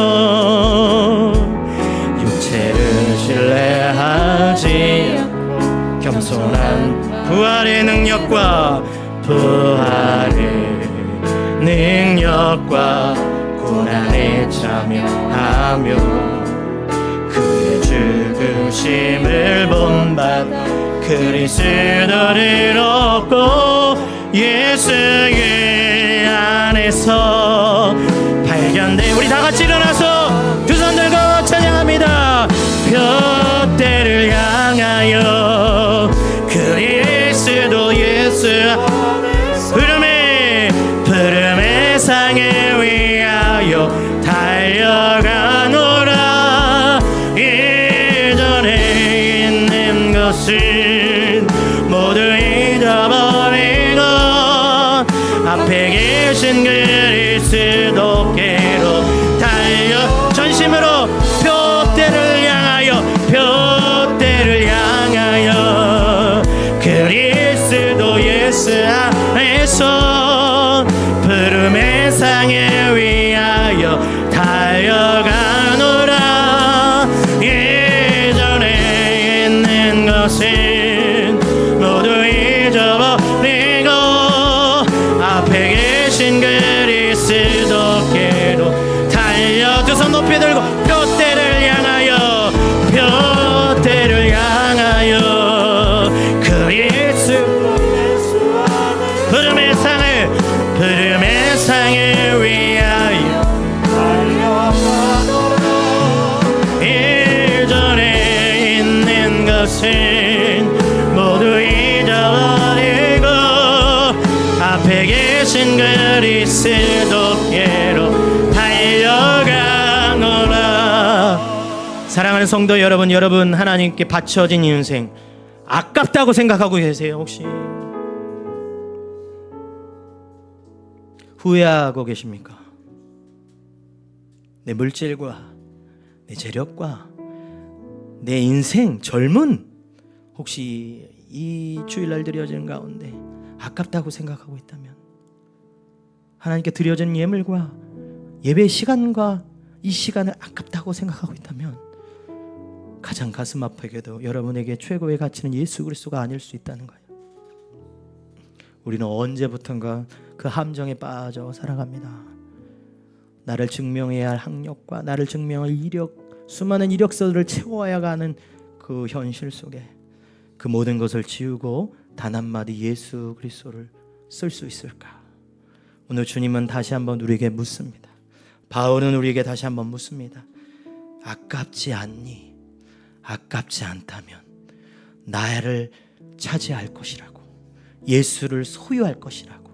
육체를 신뢰하지 않고 겸손한 부활의 능력과 고난에 참여하며 그의 죽으심을 본받아 그리스도를 얻고 예수의 안에서 발견돼. 우리 다 같이 일어나서 두 손 들고 찬양합니다. 둯대를 향하여 그리스도 예수 푸름의 상을 위하여 달려가노라. 이전에 있는 것은 모두 잊어버리고 앞에 계신 그리스도께로 달려. 전심으로 둯대를 향하여 그리스도 예수 안에서 푸름의 상을 위하여 달려가노라. 예전에 있는 것은 모두 잊어버리고 앞에 계신 그리스도께로 달려. 두 손 높이 들고 둯대를 향하여 그리스도 푸름의 상을 위하여 이전에 있는 것은 모두 잊어버리고 앞에 계신 그리스도께로 달려가노라. 사랑하는 성도 여러분, 여러분 하나님께 바쳐진 인생 아깝다고 생각하고 계세요? 혹시 후회하고 계십니까? 내 물질과 내 재력과 내 인생, 젊은, 혹시 이 주일날 드려지는 가운데 아깝다고 생각하고 있다면, 하나님께 드려진 예물과 예배 시간과 이 시간을 아깝다고 생각하고 있다면, 가장 가슴 아프게도 여러분에게 최고의 가치는 예수 그리스도가 아닐 수 있다는 거예요. 우리는 언제부턴가 그 함정에 빠져 살아갑니다. 나를 증명해야 할 학력과 나를 증명할 이력, 수많은 이력서들을 채워야 하는 그 현실 속에 그 모든 것을 지우고 단 한마디 예수 그리스도를 쓸 수 있을까? 오늘 주님은 다시 한번 우리에게 묻습니다. 바울은 우리에게 다시 한번 묻습니다. 아깝지 않니? 아깝지 않다면 나를 차지할 것이라고, 예수를 소유할 것이라고.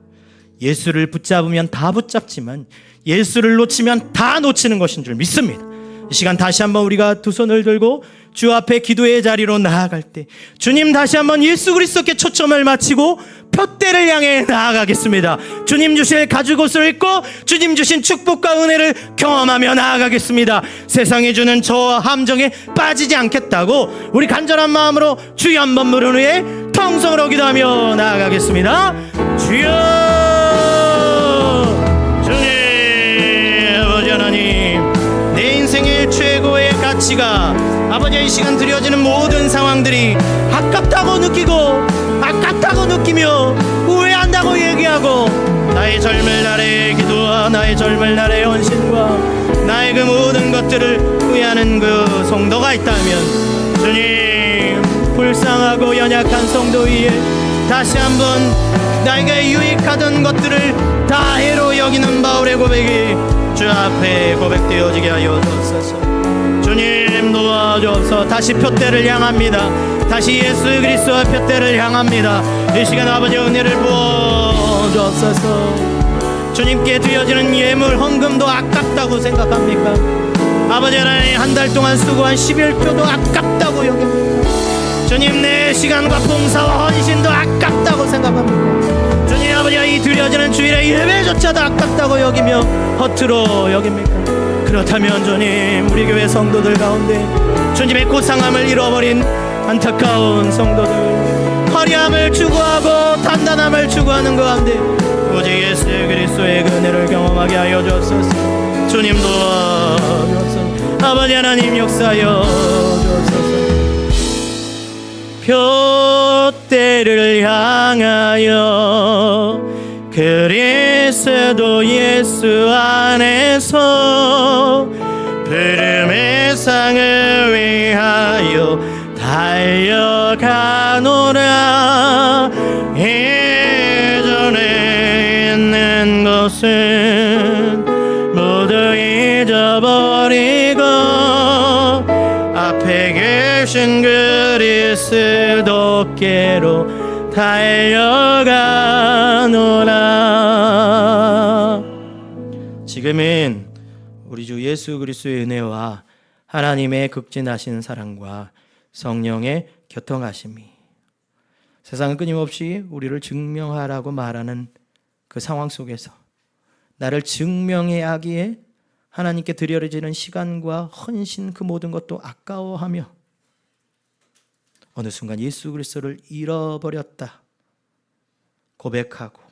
예수를 붙잡으면 다 붙잡지만 예수를 놓치면 다 놓치는 것인 줄 믿습니다. 이 시간 다시 한번 우리가 두 손을 들고 주 앞에 기도의 자리로 나아갈 때 주님 다시 한번 예수 그리스도께 초점을 맞추고 표대를 향해 나아가겠습니다. 주님 주실 가죽옷을 입고 주님 주신 축복과 은혜를 경험하며 나아가겠습니다. 세상이 주는 저 함정에 빠지지 않겠다고 우리 간절한 마음으로 주여 한번 부른 후에 통성으로 기도하며 나아가겠습니다. 주여, 주님, 아버지 하나님, 내 인생의 최고의 가치가 아버지 이 시간 드려지는 모든 상황들이 아깝다고 느끼고 아깝다고 느끼며 후회한다고 얘기하고 나의 젊을 날의 기도와 나의 젊을 날의 헌신과 나의 그 모든 것들을 후회하는 그 성도가 있다면 주님, 불쌍하고 연약한 성도 위에 다시 한번 나에게 유익하던 것들을 다 해로 여기는 바울의 고백이 주 앞에 고백되어지게 하여 주옵소서. 주님 도와주옵소서. 다시 표대를 향합니다. 다시 예수 그리스도의 표대를 향합니다. 이 시간 아버지 은혜를 부어주옵소서. 주님께 드려지는 예물 헌금도 아깝다고 생각합니까? 아버지 하나님, 한 달 동안 수고한 11조도 아깝다고 여깁니까? 주님, 내 시간과 봉사와 헌신도 아깝다고 생각합니다. 주님 아버지가 이 드려지는 주일의 예배조차도 아깝다고 여기며 허투루 여깁니까? 그렇다면 주님, 우리 교회 성도들 가운데 주님의 고상함을 잃어버린 안타까운 성도들, 화려함을 추구하고 단단함을 추구하는 가운데 오직 예수 그리스도의 은혜를 경험하게 하여 주옵소서. 주님 도와주옵소서. 아버지 하나님 역사하여 주옵소서. 표대를 향하여 그리스도 예수 안에서 부름의 상을 위하여 달려가노라. 이전에 있는 것은 모두 잊어버리고 앞에 계신 그리스도께로 달려가노라. 지금은 우리 주 예수 그리스도의 은혜와 하나님의 극진하신 사랑과 성령의 교통하심이 세상은 끊임없이 우리를 증명하라고 말하는 그 상황 속에서 나를 증명해야 하기에 하나님께 드려지는 시간과 헌신 그 모든 것도 아까워하며 어느 순간 예수 그리스도를 잃어버렸다 고백하고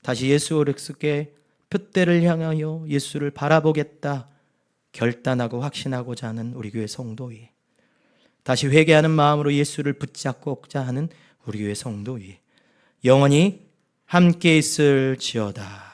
다시 예수 그리스도께 표대를 향하여 예수를 바라보겠다 결단하고 확신하고자 하는 우리 교회 성도위, 다시 회개하는 마음으로 예수를 붙잡고자 하는 우리 교회 성도위 영원히 함께 있을지어다.